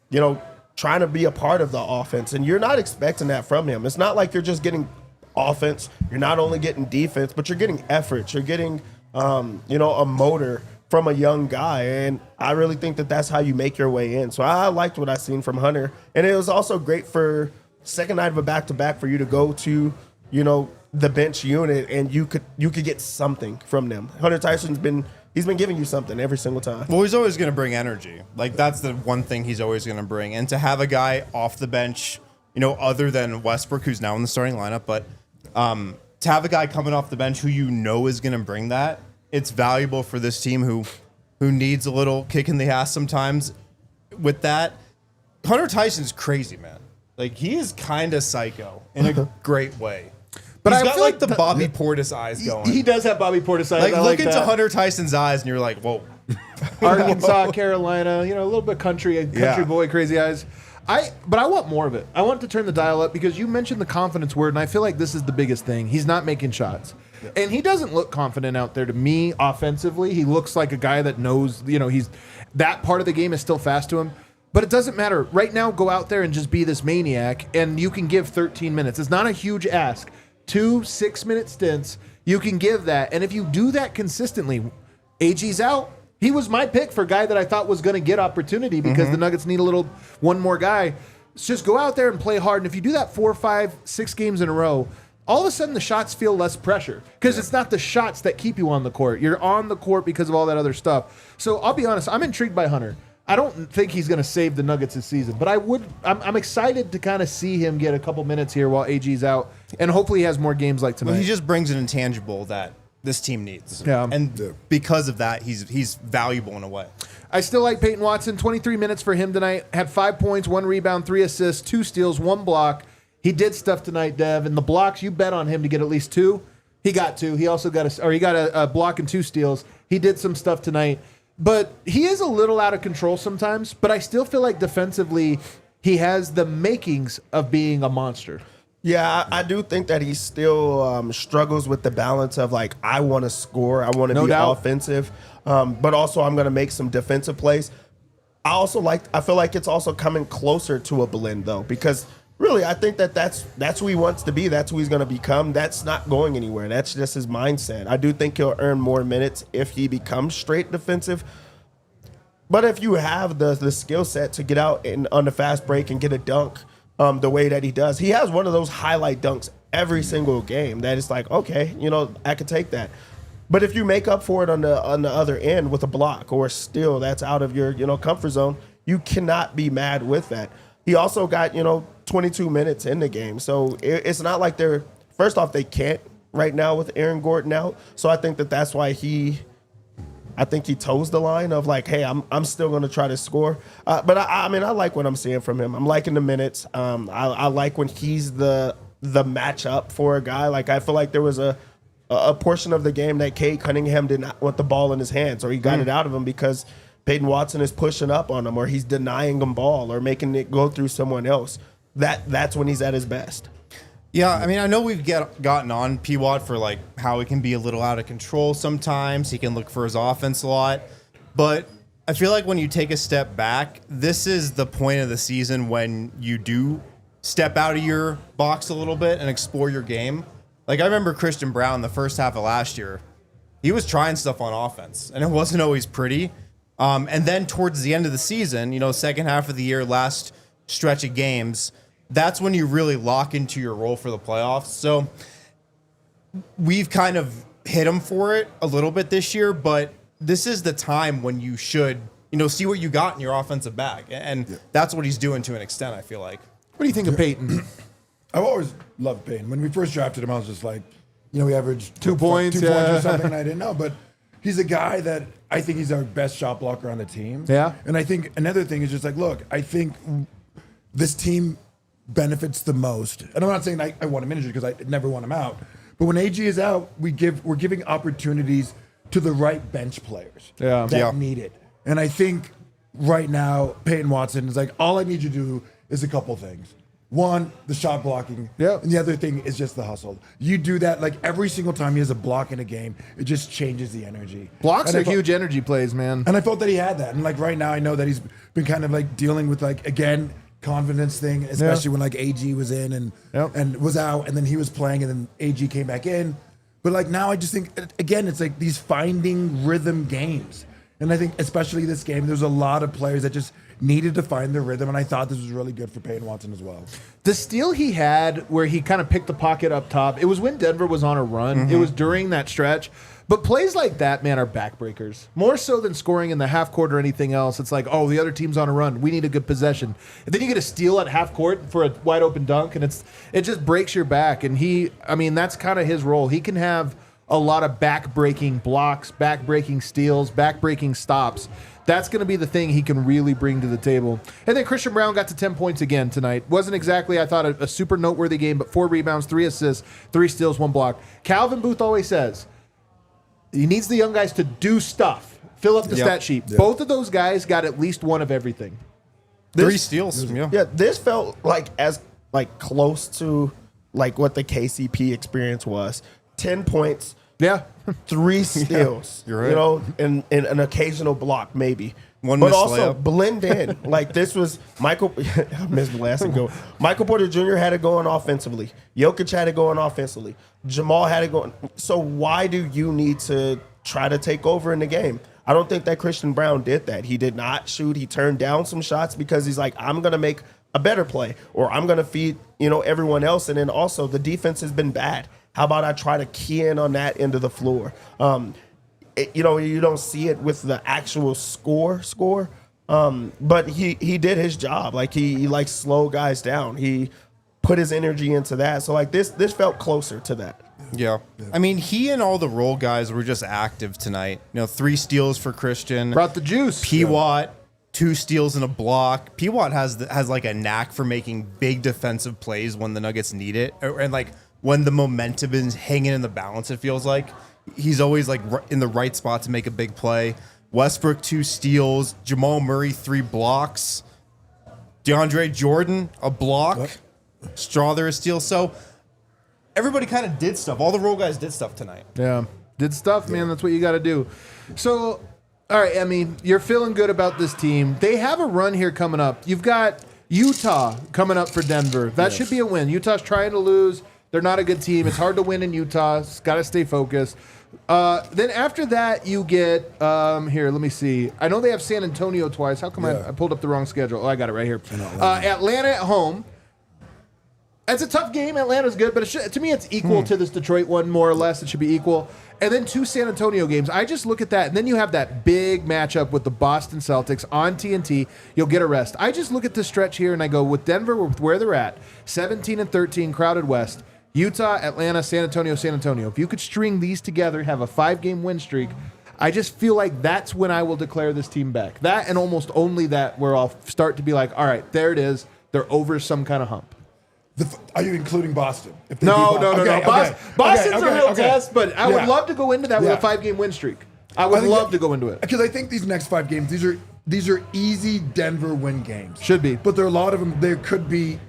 you know, trying to be a part of the offense. And you're not expecting that from him. It's not like you're just getting offense. You're not only getting defense, but you're getting effort. You're getting, you know, a motor from a young guy. And I really think that that's how you make your way in. So I liked what I seen from Hunter. And it was also great for second night of a back-to-back for you to go to, you know, the bench unit and you could get something from them. Hunter Tyson's been giving you something every single time. Well, he's always going to bring energy. Like, that's the one thing he's always going to bring. And to have a guy off the bench, you know, other than Westbrook, who's now in the starting lineup, but to have a guy coming off the bench who you know is going to bring that, it's valuable for this team who needs a little kick in the ass sometimes with that. Hunter Tyson's crazy, man. Like, he is kind of psycho in a great way. But he's got like the Bobby Portis eyes going. He does have Bobby Portis eyes. Like, look into Hunter Tyson's eyes, and you're like, whoa. Arkansas, Carolina, you know, a little bit country boy, crazy eyes. But I want more of it. I want to turn the dial up because you mentioned the confidence word, and I feel like this is the biggest thing. He's not making shots. Yeah. And he doesn't look confident out there to me offensively. He looks like a guy that knows, you know, that part of the game is still fast to him. But it doesn't matter. Right now, go out there and just be this maniac, and you can give 13 minutes. It's not a huge ask. 2 6-minute stints, you can give that. And if you do that consistently, AG's out. He was my pick for a guy that I thought was going to get opportunity because the Nuggets need one more guy. So just go out there and play hard. And if you do that 4, 5, 6 games in a row, all of a sudden the shots feel less pressure because it's not the shots that keep you on the court. You're on the court because of all that other stuff. So I'll be honest, I'm intrigued by Hunter. I don't think he's going to save the Nuggets this season, but I'm excited to kind of see him get a couple minutes here while AG's out, and hopefully he has more games like tonight. Well, he just brings an intangible that this team needs. Yeah. And because of that, he's valuable in a way. I still like Peyton Watson. 23 minutes for him tonight. Had 5 points, 1 rebound, 3 assists, 2 steals, 1 block. He did stuff tonight, Dev, and the blocks, you bet on him to get at least 2. He got 2. He also got a block and 2 steals. He did some stuff tonight. But he is a little out of control sometimes, but I still feel like defensively he has the makings of being a monster. Yeah, I do think that he still struggles with the balance of like, I want to score, I want to be offensive, but also I'm going to make some defensive plays. I feel like it's also coming closer to a blend though, because really I think that's who he wants to be. That's who he's going to become. That's not going anywhere. That's just his mindset. I do think he'll earn more minutes if he becomes straight defensive. But if you have the skill set to get out on the fast break and get a dunk the way that he does, he has one of those highlight dunks every single game that is like, okay, you know, I could take that. But if you make up for it on the other end with a block or a steal that's out of your, you know, comfort zone, you cannot be mad with that. He also got, you know, 22 minutes in the game. So it's not like first off, they can't right now with Aaron Gordon out. So I think that's why he toes the line of like, hey, I'm still going to try to score. But I mean, I like what I'm seeing from him. I'm liking the minutes. I like when he's the matchup for a guy. Like, I feel like there was a portion of the game that Cade Cunningham did not want the ball in his hands, or he got it out of him because Peyton Watson is pushing up on him, or he's denying him ball, or making it go through someone else, that's when he's at his best. Yeah, I mean, I know we've gotten on P-WAT for like how he can be a little out of control sometimes. He can look for his offense a lot. But I feel like when you take a step back, this is the point of the season when you do step out of your box a little bit and explore your game. Like I remember Christian Braun the first half of last year. He was trying stuff on offense, and it wasn't always pretty. And then towards the end of the season, second half of the year, last stretch of games, that's when you really lock into your role for the playoffs. So we've kind of hit him for it a little bit this year, but this is the time when you should, see what you got in your offensive bag. And that's what he's doing to an extent, I feel like. What do you think of Peyton? I've always loved Peyton. When we first drafted him, I was just like, he averaged 2 points, 2 points or something. I didn't know, but he's a guy that I think he's our best shot blocker on the team. Yeah. And I think another thing is just like, look, I think this team benefits the most. And I'm not saying I want him injured because I never want him out. But when AG is out, we're giving opportunities to the right bench players that need it. And I think right now, Peyton Watson is like, all I need you to do is a couple things. One, the shot blocking. Yep. And the other thing is just the hustle. You do that like every single time he has a block in a game, it just changes the energy. Blocks And are huge energy plays, man. And I felt that he had that. And like right now, I know that he's been kind of like dealing with like, again, confidence thing, especially when like AG was in and was out, and then he was playing, and then AG came back in. But like now, I just think again, it's like these finding rhythm games, and I think especially this game, there's a lot of players that just needed to find their rhythm, and I thought this was really good for Peyton Watson as well. The steal he had where he kind of picked the pocket up top, it was when Denver was on a run. Mm-hmm. It was during that stretch. But plays like that, man, are backbreakers. More so than scoring in the half court or anything else. It's like, oh, the other team's on a run. We need a good possession. And then you get a steal at half court for a wide open dunk, and it just breaks your back. And that's kind of his role. He can have a lot of back-breaking blocks, back-breaking steals, back-breaking stops. That's going to be the thing he can really bring to the table. And then Christian Braun got to 10 points again tonight. Wasn't exactly, I thought, a super noteworthy game, but 4 rebounds, 3 assists, 3 steals, 1 block. Calvin Booth always says, he needs the young guys to do stuff. Fill up the stat sheet. Yep. Both of those guys got at least one of everything. 3 steals. Yeah, this felt like as close to like what the KCP experience was. 10 points. Yeah. 3 steals. You're right. And an occasional block maybe. One but missed also layup. blend in. Like this was Michael. I missed the last go. Michael Porter Jr. had it going offensively. Jokic had it going offensively. Jamal had it going. So why do you need to try to take over in the game? I don't think that Christian Braun did that. He did not shoot. He turned down some shots because he's like, I'm gonna make a better play, or I'm gonna feed everyone else. And then also the defense has been bad. How about I try to key in on that end of the floor? You don't see it with the actual score, but he did his job. Like he slowed guys down. He put his energy into that. So like this felt closer to that. Yeah. I mean, he and all the role guys were just active tonight. 3 steals for Christian. Brought the juice. P-WAT, 2 steals and a block. P-WAT has like a knack for making big defensive plays when the Nuggets need it, and like when the momentum is hanging in the balance. It feels like he's always like in the right spot to make a big play. Westbrook 2 steals. Jamal Murray 3 blocks. DeAndre Jordan a block. Strawther a steal. So everybody kind of did stuff. All the role guys did stuff tonight. Yeah. Did stuff, man. That's what you got to do. So, all right, Eme, you're feeling good about this team. They have a run here coming up. You've got Utah coming up for Denver. That should be a win. Utah's trying to lose. They're not a good team. It's hard to win in Utah. Got to stay focused. Then after that, you get here. Let me see. I know they have San Antonio twice. How come I pulled up the wrong schedule? Oh, I got it right here. Atlanta at home. It's a tough game. Atlanta's good, but to me, it's equal to this Detroit one, more or less. It should be equal. And then 2 San Antonio games. I just look at that, and then you have that big matchup with the Boston Celtics on TNT. You'll get a rest. I just look at this stretch here, and I go, with Denver, with where they're at, 17-13, crowded West. Utah, Atlanta, San Antonio, San Antonio. If you could string these together, have a 5-game win streak, I just feel like that's when I will declare this team back. That and almost only that, where I'll start to be like, all right, there it is. They're over some kind of hump. Are you including Boston? No. Boston's a real test, but I would love to go into that with a 5-game win streak. I would love to go into it. Because I think these next 5 games, these are easy Denver win games. Should be. But there are a lot of them, there could be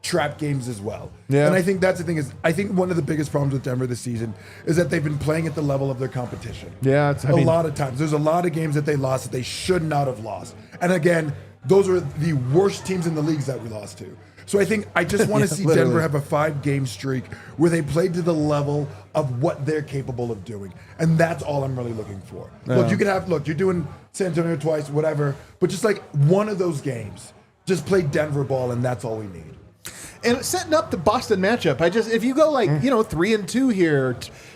trap games as well. Yeah. And I think that's the thing is, I think one of the biggest problems with Denver this season is that they've been playing at the level of their competition. Yeah, a lot of times. There's a lot of games that they lost that they should not have lost. And again, those are the worst teams in the leagues that we lost to. So I just want to see literally. Denver have a 5-game streak where they played to the level of what they're capable of doing. And that's all I'm really looking for. Look, you're doing San Antonio twice, whatever, but just like one of those games, just play Denver ball, and that's all we need. And setting up the Boston matchup, if you go 3-2 here,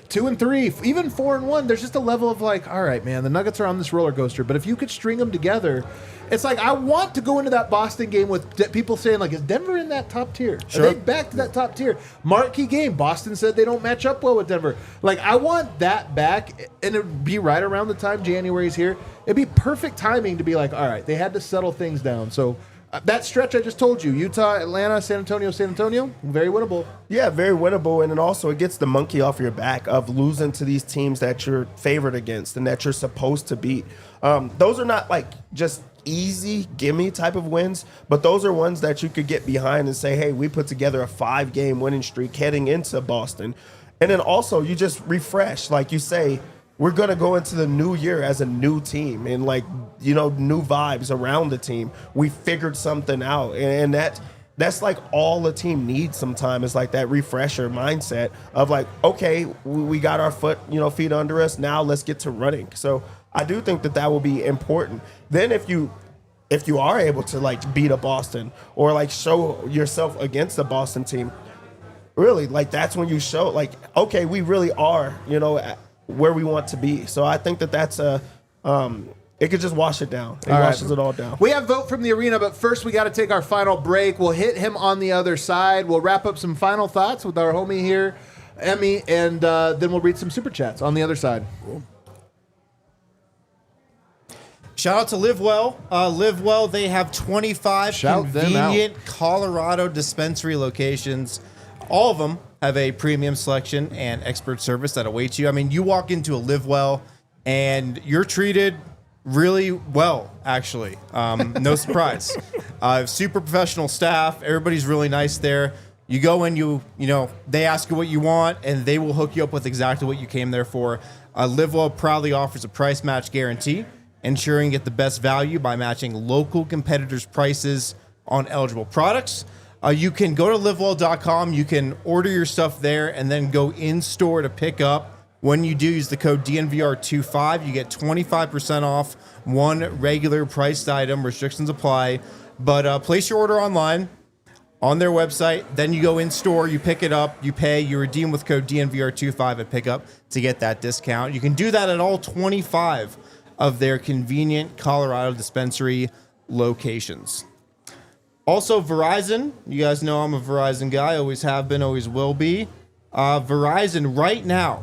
2-3, even 4-1, there's just a level of all right, man, the Nuggets are on this roller coaster. But if you could string them together, it's I want to go into that Boston game with people saying is Denver in that top tier? Sure. Are they back to that top tier? Marquee game. Boston said they don't match up well with Denver. I want that back, and it'd be right around the time January's here. It'd be perfect timing to be all right, they had to settle things down. So. That stretch I just told you, Utah, Atlanta, San Antonio, very winnable. Yeah, very winnable. And then also it gets the monkey off your back of losing to these teams that you're favored against and that you're supposed to beat. Those are not just easy, gimme type of wins, but those are ones that you could get behind and say, hey, we put together a 5-game winning streak heading into Boston. And then also you just refresh, like you say, we're going to go into the new year as a new team and new vibes around the team. We figured something out. And that's all the team needs sometimes is that refresher mindset of okay, we got our feet under us. Now let's get to running. So I do think that will be important. Then if you are able to beat a Boston or show yourself against a Boston team, really that's when you show okay, we really are, where we want to be. So I think that's it could just wash it down. It washes it all down. We have vote from the arena, but first we got to take our final break. We'll hit him on the other side. We'll wrap up some final thoughts with our homie here, Eme, and then we'll read some super chats on the other side. Cool. Shout out to Live Well. Live Well, they have 25 convenient Colorado dispensary locations. All of them have a premium selection and expert service that awaits you. I mean, you walk into a Live Well and you're treated really well, actually. No surprise. Super professional staff. Everybody's really nice there. You go in, they ask you what you want, and they will hook you up with exactly what you came there for. Live Well proudly offers a price match guarantee, ensuring you get the best value by matching local competitors' prices on eligible products. You can go to livewell.com. You can order your stuff there and then go in-store to pick up. When you do use the code DNVR25, you get 25% off one regular priced item. Restrictions apply. But place your order online on their website. Then you go in-store, you pick it up, you pay, you redeem with code DNVR25 at pickup to get that discount. You can do that at all 25 of their convenient Colorado dispensary locations. Also, Verizon. You guys know I'm a Verizon guy. Always have been, always will be. Verizon right now,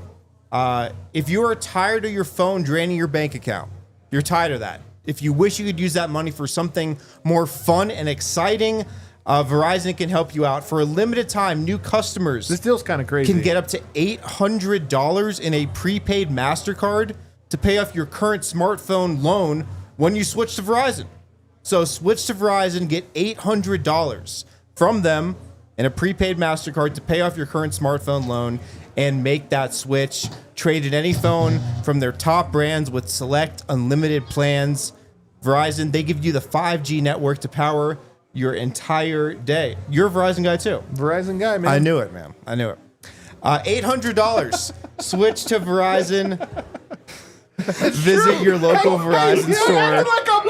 if you are tired of your phone draining your bank account, you're tired of that. If you wish you could use that money for something more fun and exciting, Verizon can help you out. For a limited time, new customers This deal's kind of crazy. can get up to $800 in a prepaid MasterCard to pay off your current smartphone loan when you switch to Verizon. So switch to Verizon, get $800 from them in a prepaid MasterCard to pay off your current smartphone loan and make that switch. Trade in any phone from their top brands with select unlimited plans. Verizon, they give you the 5G network to power your entire day. You're a Verizon guy too. Verizon guy, man. I knew it, man. I knew it. $800. Switch to Verizon. Visit your local Verizon store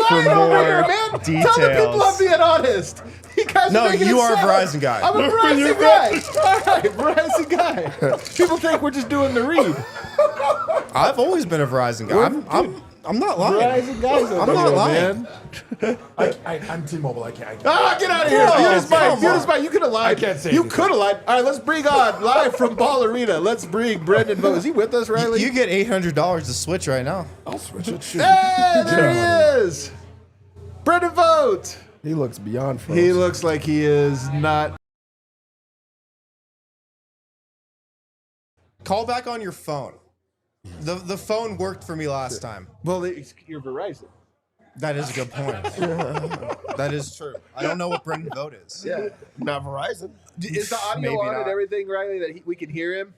for more details. Tell the people I'm being honest. You guys No, are making you it are a sound- Verizon guy. I'm a Verizon guy. All right, Verizon guy. People think we're just doing the read. I've always been a Verizon guy. I'm not lying. Verizon guys over I'm not here, lying. man. I'm T-Mobile. I can't. Ah, get out of here. No, Beauty's come Mike. Beauty's Mike. You could have lied. I can't say You anything. could have lied. All right, let's bring on, live from Ball Arena, let's bring Brendan Vogt. Is he with us, Riley? You get $800 to switch right now. I'll switch it. Shoot. Hey, there he is. Brendan Vogt. He looks beyond frozen. He looks like he is not. Call back on your phone. The phone worked for me last time. Well, you're Verizon. That is a good point. That is true. I don't know what Brendan vote is. Yeah, not Verizon. Is the audio Maybe on not. and everything, Riley, that we can hear him?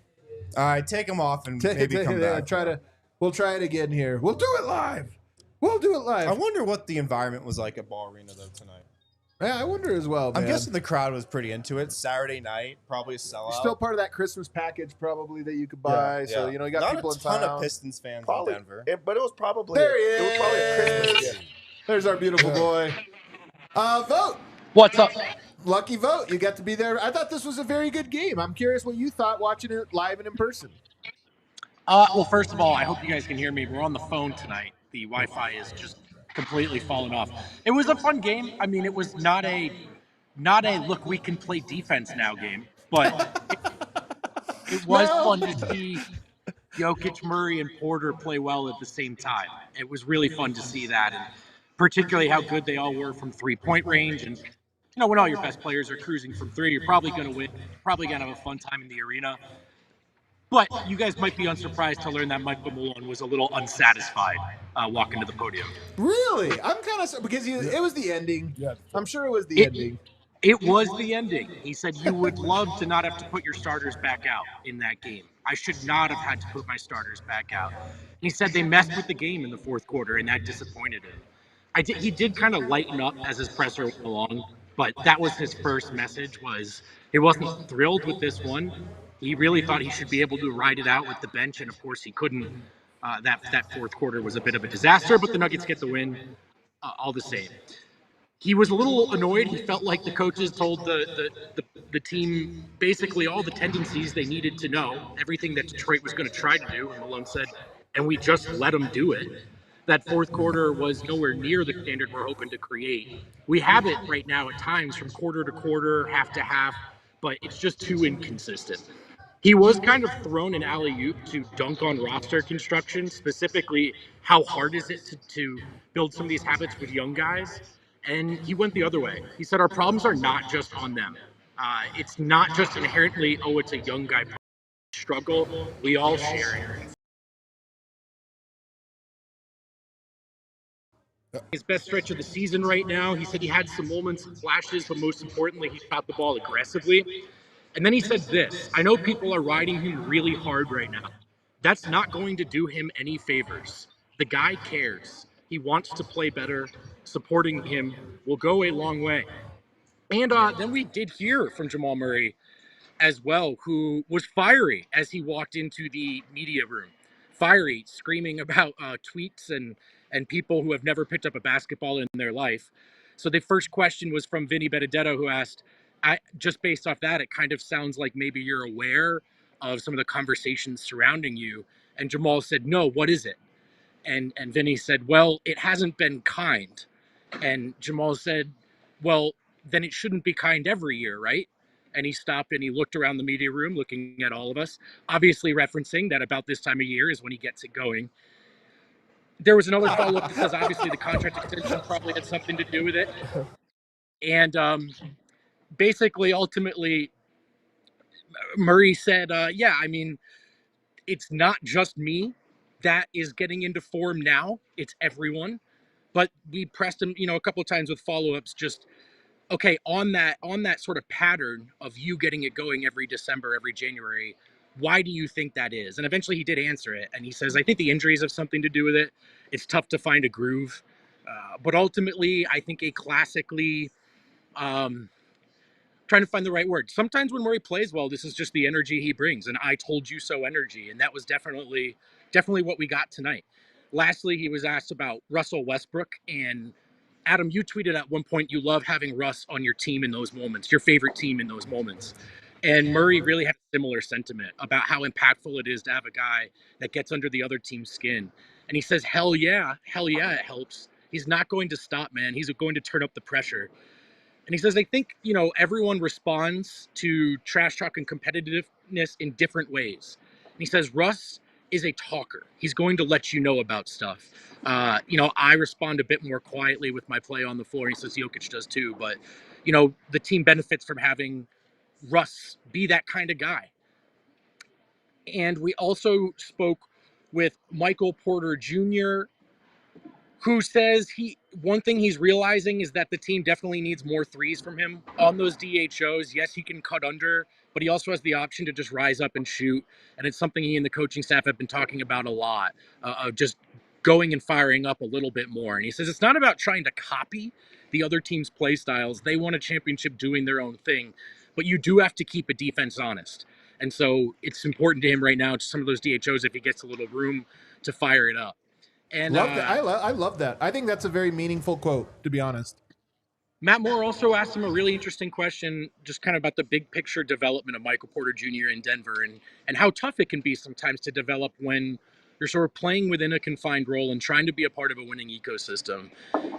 All right, take him off and maybe come back. We'll try it again here. We'll do it live. We'll do it live. I wonder what the environment was like at Ball Arena though tonight. Yeah, I wonder as well, man. I'm guessing the crowd was pretty into it. Saturday night, probably a sellout. You're still part of that Christmas package, probably, that you could buy. So, you know, you got not people a in ton town. of Pistons fans Probably, in Denver. but it was probably There he it was probably a Christmas is. gift. There's our beautiful boy. Vote. What's up? Lucky vote. You got to be there. I thought this was a very good game. I'm curious what you thought watching it live and in person. Well, first of all, I hope you guys can hear me. We're on the phone tonight. The Wi-Fi is just completely falling off. It was a fun game. I mean, it was not a look, we can play defense now game, but it was fun to see Jokic, Murray, and Porter play well at the same time. It was really fun to see that, and particularly how good they all were from three-point range. And you know, when all your best players are cruising from three, you're probably going to win. Probably going to have a fun time in the arena. But you guys might be unsurprised to learn that Michael Malone was a little unsatisfied walking to the podium. Really? I'm kind of because it was the ending. Yeah. I'm sure it was the ending. It was the ending. He said, you would love to not have to put your starters back out in that game. I should not have had to put my starters back out. He said they messed with the game in the fourth quarter, and that disappointed him. He did kind of lighten up as his presser went along, but that was his first message, was he wasn't thrilled with this one. He really thought he should be able to ride it out with the bench, and of course he couldn't. That fourth quarter was a bit of a disaster, but the Nuggets get the win all the same. He was a little annoyed. He felt like the coaches told the team basically all the tendencies they needed to know, everything that Detroit was going to try to do. And Malone said, and we just let them do it. That fourth quarter was nowhere near the standard we're hoping to create. We have it right now at times from quarter to quarter, half to half, but it's just too inconsistent. He was kind of thrown an alley-oop to dunk on roster construction, specifically how hard is it to build some of these habits with young guys. And he went the other way. He said, our problems are not just on them. It's not just inherently, oh, it's a young guy struggle. We all share it. His best stretch of the season right now. He said he had some moments and flashes, but most importantly, he shot the ball aggressively. And then he said this, I know people are riding him really hard right now. That's not going to do him any favors. The guy cares. He wants to play better. Supporting him will go a long way. And then we did hear from Jamal Murray as well, who was fiery as he walked into the media room. Fiery, screaming about tweets and people who have never picked up a basketball in their life. So the first question was from Vinny Benedetto, who asked, just based off that, it kind of sounds like maybe you're aware of some of the conversations surrounding you. And Jamal said, no, what is it? And Vinny said, well, it hasn't been kind. And Jamal said, well, then it shouldn't be kind every year, right? And he stopped and he looked around the media room, looking at all of us, obviously referencing that about this time of year is when he gets it going. There was another follow-up because obviously the contract extension probably had something to do with it. And basically, ultimately, Murray said, yeah, I mean, it's not just me that is getting into form now. It's everyone. But we pressed him, a couple of times with follow-ups, just, okay, on that sort of pattern of you getting it going every December, every January, why do you think that is? And eventually he did answer it. And he says, I think the injuries have something to do with it. It's tough to find a groove. But ultimately, I think a classically, trying to find the right word. Sometimes when Murray plays well, this is just the energy he brings, and I told you so energy. And that was definitely what we got tonight. Lastly, he was asked about Russell Westbrook, and Adam, you tweeted at one point you love having Russ on your team in those moments, your favorite team in those moments. And Murray really had a similar sentiment about how impactful it is to have a guy that gets under the other team's skin. And he says, hell yeah, it helps. He's not going to stop, man. He's going to turn up the pressure. And he says, I think, everyone responds to trash talk and competitiveness in different ways. And he says, Russ is a talker. He's going to let you know about stuff. I respond a bit more quietly with my play on the floor. He says Jokic does too. But, the team benefits from having Russ be that kind of guy. And we also spoke with Michael Porter Jr., who says one thing he's realizing is that the team definitely needs more threes from him on those DHOs. Yes, he can cut under, but he also has the option to just rise up and shoot. And it's something he and the coaching staff have been talking about a lot, of just going and firing up a little bit more. And he says it's not about trying to copy the other team's play styles. They won a championship doing their own thing, but you do have to keep a defense honest. And so it's important to him right now, to some of those DHOs, if he gets a little room to fire it up. And Love that. I love that. I think that's a very meaningful quote, to be honest. Matt Moore also asked him a really interesting question, just kind of about the big picture development of Michael Porter Jr. in Denver, and how tough it can be sometimes to develop when you're sort of playing within a confined role and trying to be a part of a winning ecosystem.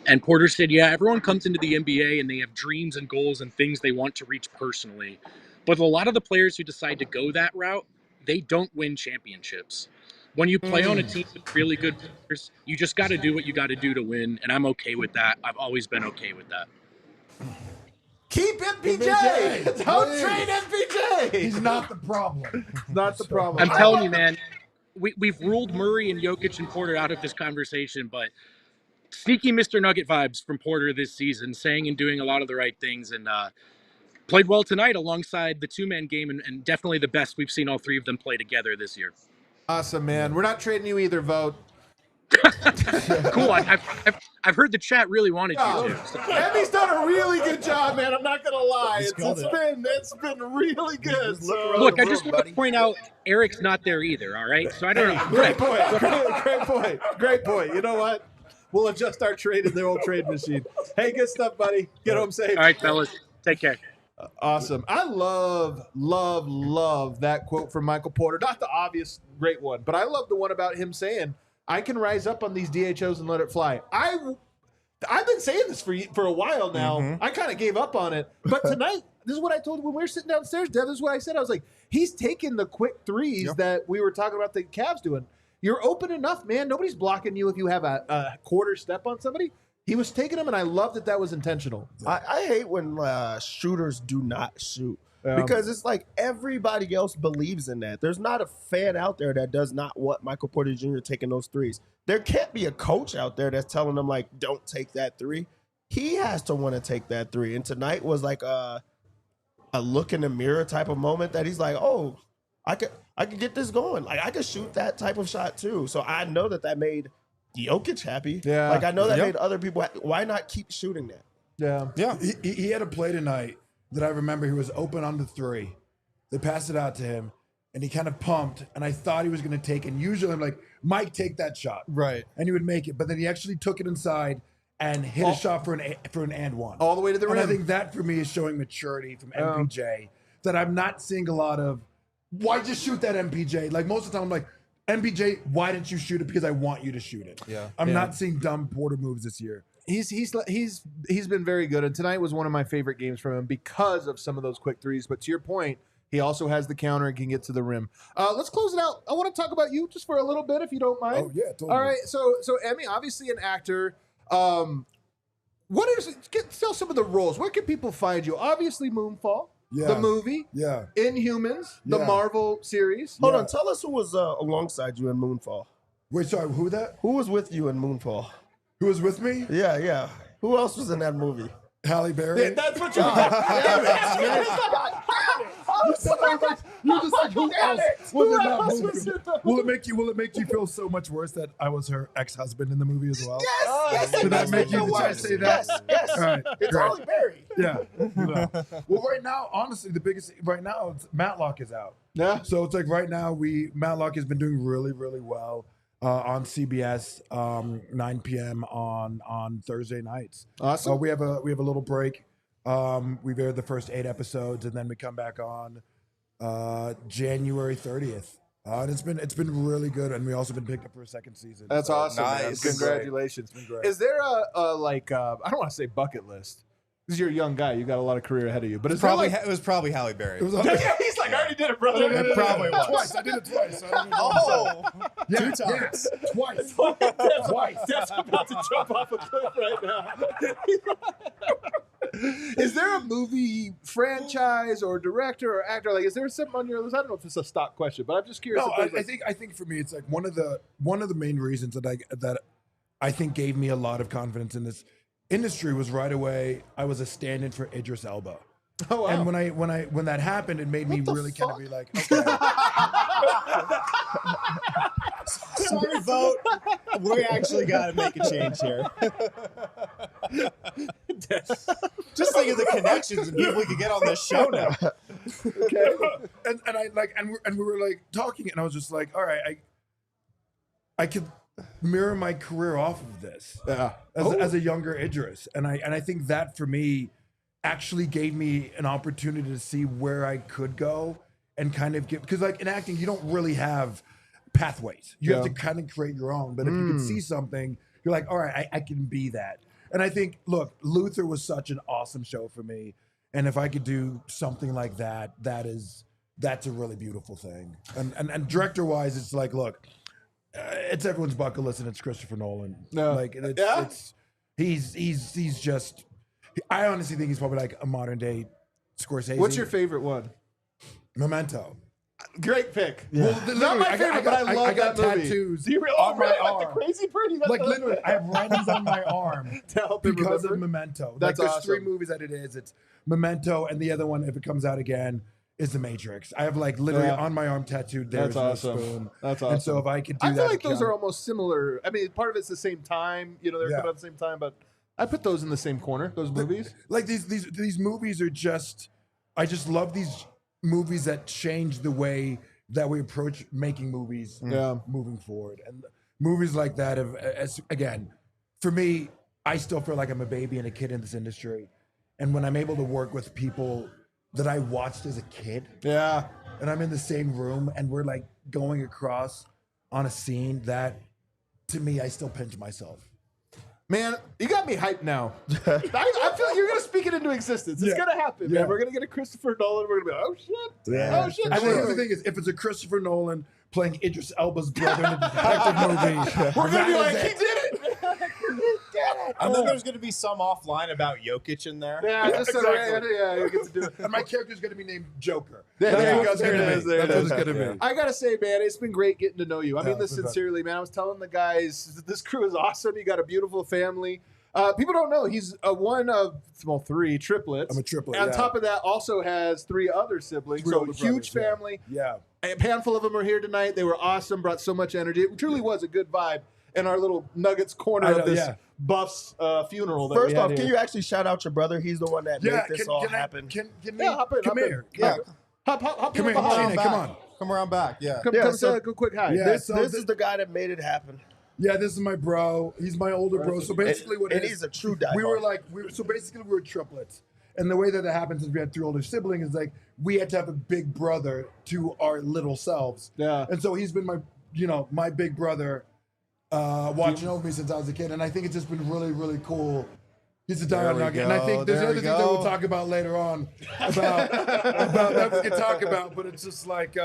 And Porter said, yeah, everyone comes into the NBA and they have dreams and goals and things they want to reach personally. But a lot of the players who decide to go that route, they don't win championships. When you play on a team with really good players, you just got to do what you got to do to win, and I'm okay with that. I've always been okay with that. Keep MPJ. Don't trade MPJ. He's not the problem. Not the problem. I'm telling you, man, we've ruled Murray and Jokic and Porter out of this conversation, but sneaky Mr. Nugget vibes from Porter this season, saying and doing a lot of the right things, and played well tonight alongside the two-man game, and definitely the best we've seen all three of them play together this year. Awesome, man. We're not trading you either, Vote. Cool. I've heard the chat really wanted you to. So. Emmy's done a really good job, man. I'm not gonna lie. It's called been really good. So. Look, I just want to point out Eric's not there either. All right, so I don't know. Great point. Great point. You know what? We'll adjust our trade in their old trade machine. Hey, good stuff, buddy. Get home safe. All right, fellas. Take care. Awesome. I love that quote from Michael Porter. Not the obvious great one, but I love the one about him saying, I can rise up on these DHOs and let it fly. I've been saying this for a while now. I kind of gave up on it. But tonight, this is what I told you when we were sitting downstairs, Dev. This is what I said. I was like, he's taking the quick threes that we were talking about the Cavs doing. You're open enough, man. Nobody's blocking you if you have a quarter step on somebody. He was taking them, and I love that was intentional. I hate when shooters do not shoot because it's like everybody else believes in that. There's not a fan out there that does not want Michael Porter Jr. taking those threes. There can't be a coach out there that's telling them, like, don't take that three. He has to want to take that three. And tonight was like a look in the mirror type of moment that he's like, oh, I could get this going. Like, I could shoot that type of shot too. So I know that made Jokic happy. Yeah. Like, I know that made other people happy. Why not keep shooting that? Yeah. He had a play tonight that I remember he was open on the three. They passed it out to him, and he kind of pumped, and I thought he was going to take it. And usually I'm like, Mike, take that shot. Right. And he would make it. But then he actually took it inside and hit a shot for an and one. All the way to the rim. And I think that, for me, is showing maturity from MPJ that I'm not seeing a lot of, why just shoot that MPJ? Like, most of the time I'm like, MPJ, why didn't you shoot it? Because I want you to shoot it. Yeah. I'm not seeing dumb Porter moves this year. He's been very good, and tonight was one of my favorite games from him because of some of those quick threes. But to your point, he also has the counter and can get to the rim. Let's close it out. I want to talk about you just for a little bit, if you don't mind. Oh yeah, totally. All right. So Eme, obviously an actor. What is? Tell some of the roles. Where can people find you? Obviously, Moonfall. Yeah. The movie. Yeah. Inhumans. The Yeah. Marvel series. Hold on, tell us who was alongside you in Moonfall. Wait, sorry, who that? Who was with you in Moonfall? Who was with me? Yeah. Who else was in that movie? Halle Berry. Yeah, that's what you You're just like, who else was in that else movie? was in the Will it make you feel so much worse that I was her ex-husband in the movie as well? Yes. Did that make you try to say that? Yes. All right, It's great. Halle Berry. Yeah. Well, right now, honestly, the biggest right now, Matlock is out. Yeah. So it's like right now, Matlock has been doing really, really well on CBS, 9 p.m. on Thursday nights. Awesome. We have a little break. We've aired the first 8 episodes, and then we come back on January 30th. And it's been really good, and we also been picked up for a second season. That's awesome. Man. Nice. Congratulations. It's been great. Is there a like I don't want to say bucket list because you're a young guy, you got a lot of career ahead of you. But it's It was probably Halle Berry. It was yeah, he's like, I already did it, brother. It probably was. Twice. I did it twice. Oh, Yeah, 2 times. yes, twice. Twice. That's about to jump off a cliff right now. Is there a movie franchise or director or actor? Like, is there something on your list? I don't know if it's a stock question, but I'm just curious. No, I think for me, it's like one of the main reasons that I think gave me a lot of confidence in this industry was right away. I was a stand-in for Idris Elba. Oh, wow. And when that happened, it made me really kind of be like, okay. Sorry, vote. We actually got to make a change here. Just think of the connections and people we could get on this show now. Okay. And we were like talking, and I was just like, all right, I could mirror my career off of this as a younger Idris, and I think that for me actually gave me an opportunity to see where I could go and kind of get, because like in acting you don't really have pathways, you have to kind of create your own, but if you can see something, you're like, all right, I can be that. And I think, look, Luther was such an awesome show for me, and if I could do something like that, that's a really beautiful thing. And director wise, it's like, look, it's everyone's bucket list, and it's Christopher Nolan. No. Like it's he's just. I honestly think he's probably like a modern day Scorsese. What's your favorite one? Memento. Great pick. Yeah. Well, not my favorite, but I love got that movie. tattoos Do you really, on my like arm. the crazy bird? You got Like the- literally, I have writings on my arm to help him because remember? of Memento. That's like, there's awesome. 3 movies that it is. It's Memento, and the other one, if it comes out again, is The Matrix. I have like literally on my arm tattooed. There's That's awesome. no spoon. That's awesome. And so if I could do that, I feel like those again- are almost similar. I mean, part of it's the same time. You know, they're coming out at the same time, but I put those in the same corner. Those movies. Like these movies are just. I just love these movies that change the way that we approach making movies moving forward. And movies like that have, again, for me, I still feel like I'm a baby and a kid in this industry. And when I'm able to work with people that I watched as a kid, and I'm in the same room and we're like going across on a scene, that to me, I still pinch myself. Man, you got me hyped now. I feel like you're going to speak it into existence. It's going to happen, man. We're going to get a Christopher Nolan. We're going to be like, oh, shit. Yeah. Oh, shit. I think the thing is, if it's a Christopher Nolan playing Idris Elba's brother in a detective movie, We're going to be like, he did it. And then there's going to be some offline about Jokic in there. Yeah, just exactly. you get to do it. and my character's going to be named Joker. There you go. That's what There it is. There it That's is. what it's going to be. I gotta say, man, it's been great getting to know you. I mean this it's been sincerely, man. I was telling the guys, this crew is awesome. You got a beautiful family. People don't know he's one of 3 triplets. I'm a triplet, On yeah. top of that, also has 3 other siblings. 3 So older huge brothers, family. Yeah. A handful of them are here tonight. They were awesome. Brought so much energy. It truly was a good vibe in our little Nuggets corner I know, of this yeah. Buffs funeral. That First we had off, can here. you actually shout out your brother? He's the one that made this all happen. Can hop in, come hop in. here. Yeah. Hop Come in here, behind. Sheena, come on. Come around back. Yeah. Come Yeah, say so- a quick hi. Yeah. This So is the guy that made it happen. Yeah, this is my bro. He's my older bro. So basically, what and it he's is, a true diehard. we were like, so basically, we were triplets. And the way that happens is we had 3 older siblings. Is like we had to have a big brother to our little selves. Yeah. And so he's been my big brother, watching over me since I was a kid. And I think it's just been really, really cool. He's a diehard we Nugget, and I go, think there's there other we things that we'll go. talk about later on about that we can talk about. But it's just like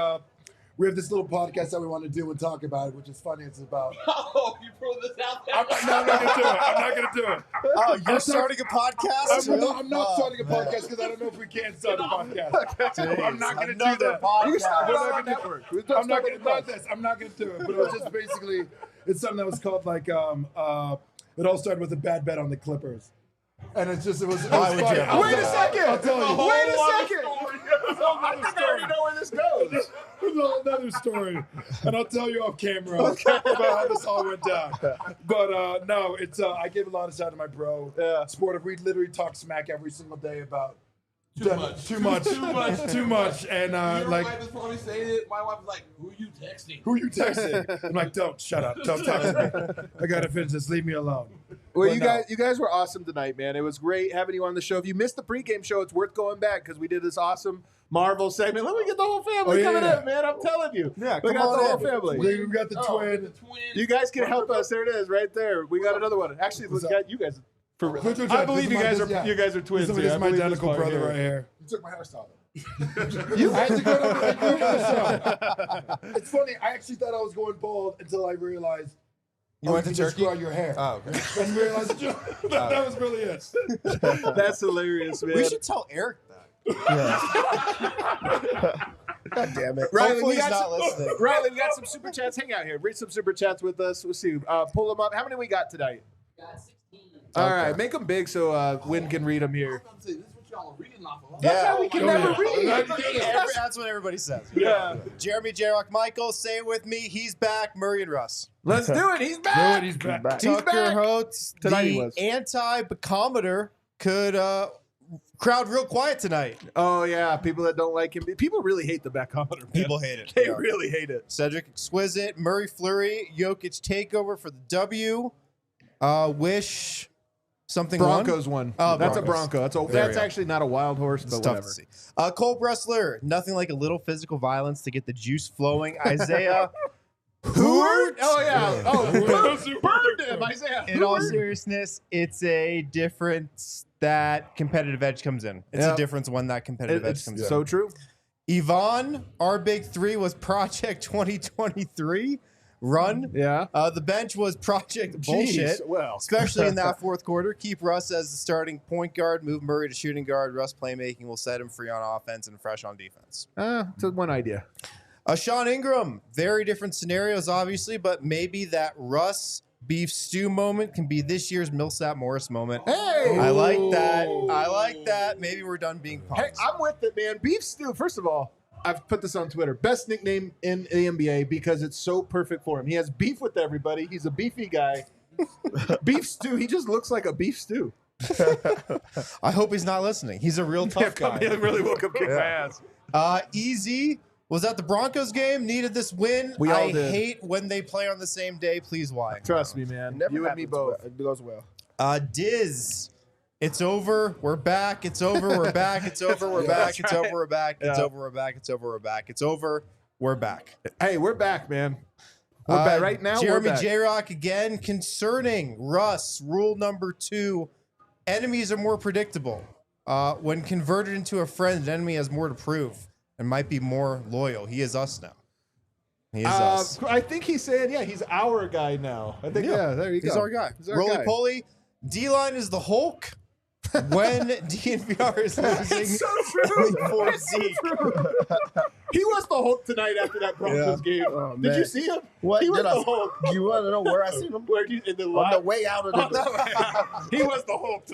we have this little podcast that we want to do and talk about, which is funny. It's about. Oh, you throw this out there. I'm not going to do it. I'm not going to do it. Oh, you're starting a podcast? I'm not starting a podcast because I don't know if we can start a podcast. I'm not going to do Another that. podcast. You start We're it not on gonna do- network. I'm not going to do this. I'm not going to do it. But it was just basically, it's something that was called like, it all started with a bad bet on the Clippers. And it was Why would funny. you have I'll Wait a tell- second. I'll tell you. Wait a second. I I think I already know where this goes. There's a whole other story, and I'll tell you off camera about how this all went down. But no, it's I give a lot of shout to my bro. Sportive. We literally talk smack every single day about too much, and Your like. wife is probably saying it. My wife is like, "Who you texting?" Who you texting? I'm like, don't shut up. Don't talk to me. I gotta finish this. Leave me alone. Well, But you no. guys were awesome tonight, man. It was great having you on the show. If you missed the pregame show, it's worth going back because we did this awesome Marvel segment. Let me get the whole family coming in, man. I'm telling you. Yeah, we come got the on whole in. family. We got the twin. The twin. You guys can help us. There it is, right there. We got another one. Actually, we got you guys. For real. Twins are I twins. believe you This guys is my- are you guys are twins. This here. I is my believe this identical part brother here. right here. You took my hairstyle. I had to go to the show. It's funny. I actually thought I was going bald until I realized You went to just Turkey? grow out your hair. Oh, okay. And realized that was really it. That's hilarious, man. We should tell Eric that. God damn it. Riley, Hopefully we he's got not some, listening. Riley, we got some super chats. Hang out here. Read some super chats with us. We'll see. Pull them up. How many we got tonight? Got 16. All right, make them big so Win can read them here. I'm saying, this is what y'all are reading off of. That's how we can never read. That's what everybody says. Yeah. Jeremy J. Rock Michael, say it with me. He's back. Murray and Russ. Let's do it. He's back. He's back. He's Tucker back. Holtz, Tonight he the was. anti-bacometer, could crowd real quiet tonight. Oh, yeah. People that don't like him. People really hate the backometer. Man. People hate it. They Yeah. really hate it. Cedric Exquisite, Murray Fleury, Jokic takeover for the W. Wish something Broncos won. Oh, That's a Broncos. Bronco. There That's we go. actually not a wild horse, but It's tough whatever. to see. Cole Bressler, nothing like a little physical violence to get the juice flowing. Isaiah Hoover? Oh, yeah. Oh, burned him, Isaiah. In all Hoover. seriousness, it's a difference that competitive edge comes in. It's Yeah. a difference when that competitive edge It's comes in. so true. Yvonne, our big three was Project 2023 run. Yeah. The bench was Project Bullshit. Jeez, well. Especially in that fourth quarter. Keep Russ as the starting point guard. Move Murray to shooting guard. Russ playmaking will set him free on offense and fresh on defense. It's one idea. Sean Ingram, very different scenarios, obviously, but maybe that Russ beef stew moment can be this year's Millsap Morris moment. Hey! I like that. I like that. Maybe we're done being Hey, punks. I'm with it, man. Beef stew. First of all, I've put this on Twitter. Best nickname in the NBA because it's so perfect for him. He has beef with everybody. He's a beefy guy. Beef stew. He just looks like a beef stew. I hope he's not listening. He's a real tough guy. He really will come kick my ass. Easy was at the Broncos game. Needed this win. We all I did. hate when they play on the same day. Please, why? Trust me, man. Never You and me happens both. well. It goes well. Diz. It's over. We're back. It's over. We're back. It's over. We're back. It's over. We're back. It's Yeah. over. We're back. It's over. We're back. It's over. We're back. Hey, we're back, man. We're back right now. Jeremy we're back. J. Rock again concerning Russ. Rule number 2: enemies are more predictable. When converted into a friend, an enemy has more to prove and might be more loyal. He is us now. He is us. I think he's saying, yeah, he's our guy now. I think, yeah, there you go. He's our guy. He's our Roly guy. poly. D-line is the Hulk. When DNVR is losing It's so true. for It's so Zeke. true. He was the Hulk tonight after that Broncos game. Oh, Did you man. see him? What He was did the I? Hulk. You want to know where I seen him? Where you in the On the lot? way out of the He was the Hulk.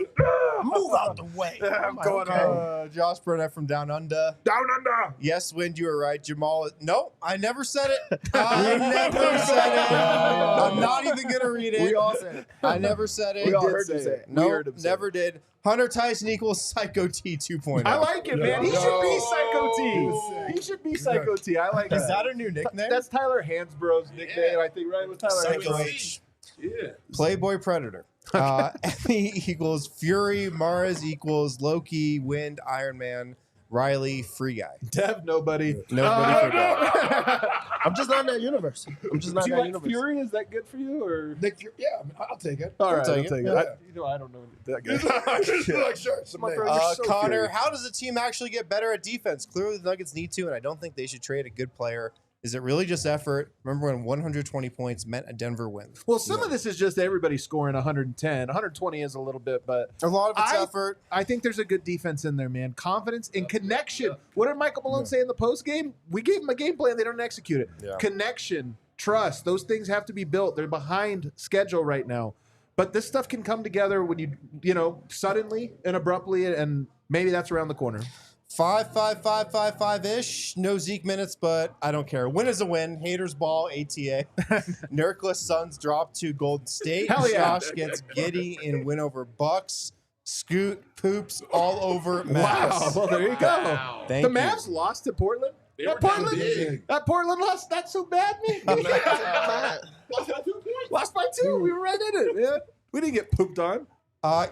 move out the way. I'm going okay. on. Josh Burnett from Down Under. Down under. Yes, Wind, you were right. Jamal. No, I never said it. I never said it. I'm not even going to read it. We all said it. I never said it. We all did heard you say say it. it. We No, heard him say never did. Hunter Tyson equals Psycho T 2.0. I like it, man. He should be Psycho No. T. He should be Psycho T. I like Is that. that a new nickname? That's Tyler Hansborough's nickname, I think, right? With Tyler Psycho Hansborough. H. Yeah. Playboy Predator. Eme equals Fury. Mars equals Loki. Wind. Iron Man. Riley. Free guy. Dev, nobody. Nobody forgot. I'm just not in that universe. I'm just not Do in you that like universe. Fury? Is that good for you? Or Nick, yeah, I'll take it. all right, I'll take take it. it. Yeah. You know, I don't know that guy. Just like, sure, it's My amazing. brother- You're so Connor, Fury. how does the team actually get better at defense? Clearly, the Nuggets need to, and I don't think they should trade a good player. Is it really just effort? Remember when 120 points meant a Denver win? Well, some of this is just everybody scoring 110. 120 is a little bit, but A lot of it's effort. I think there's a good defense in there, man. Confidence and connection. What did Michael Malone say in the post game? We gave him a game plan. They don't execute it. Yeah. Connection, trust. Those things have to be built. They're behind schedule right now. But this stuff can come together when you know, suddenly and abruptly, and maybe that's around the corner. 5-5-5-5-5-ish. No Zeke minutes, but I don't care. Win is a win. Haters ball, ATA. Nurkless Suns drop to Golden State. Hell yeah. Josh gets giddy in win over Bucks. Scoot poops all over Mavs. Wow. Well, there you go. Wow. Thank The you. Mavs lost to Portland. They That were down Portland, big. that Portland lost. That's so bad, man. Lost by 2 points. Lost by 2. We were right in it. Yeah. We didn't get pooped on.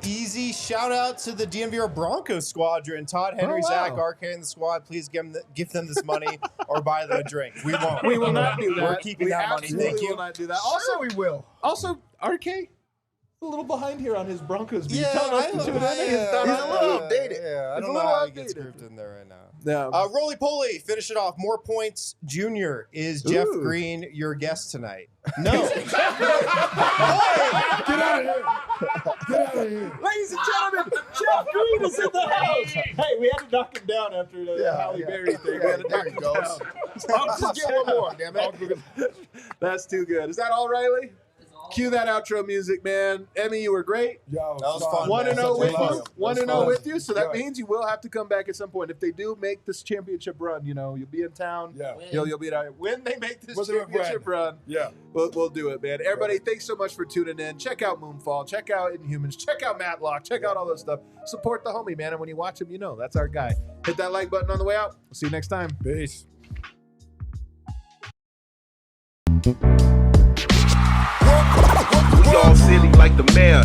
Easy shout out to the DNVR Broncos squadron. Todd, Henry, Oh, wow. Zach, RK, and the squad. Please give them this money or buy them a drink. We won't. We will not do that. We're keeping We that money. absolutely Thank you. will not do that. Also, we will. Also, RK, a little behind here on his Broncos beat. Yeah, Telling us to tune in. He's done He's a little updated. Yeah, I He's don't a know little how he gets outdated. grouped in there right now. Yeah. Roly Poly, finish it off. More points. Junior is Jeff Ooh. Green, your guest tonight. No. down after the Halle Berry thing. We had to there knock he him goes. down. Just get one more, damn it. That's too good. Is that all, Riley? Cue that outro music, man. Emmy, you were great. Yo, That was fun. 1-0 with Such a you. love. 1-0 with you. So that Right. means you will have to come back at some point. If they do make this championship run, you'll be in town. Yeah. You'll be down. When they make this Was it a championship run, Yeah. we'll do it, man. Everybody, thanks so much for tuning in. Check out Moonfall. Check out Inhumans. Check out Matlock. Check out all those stuff. Support the homie, man. And when you watch him, that's our guy. Hit that like button on the way out. We'll see you next time. Peace. We all silly like the mayor.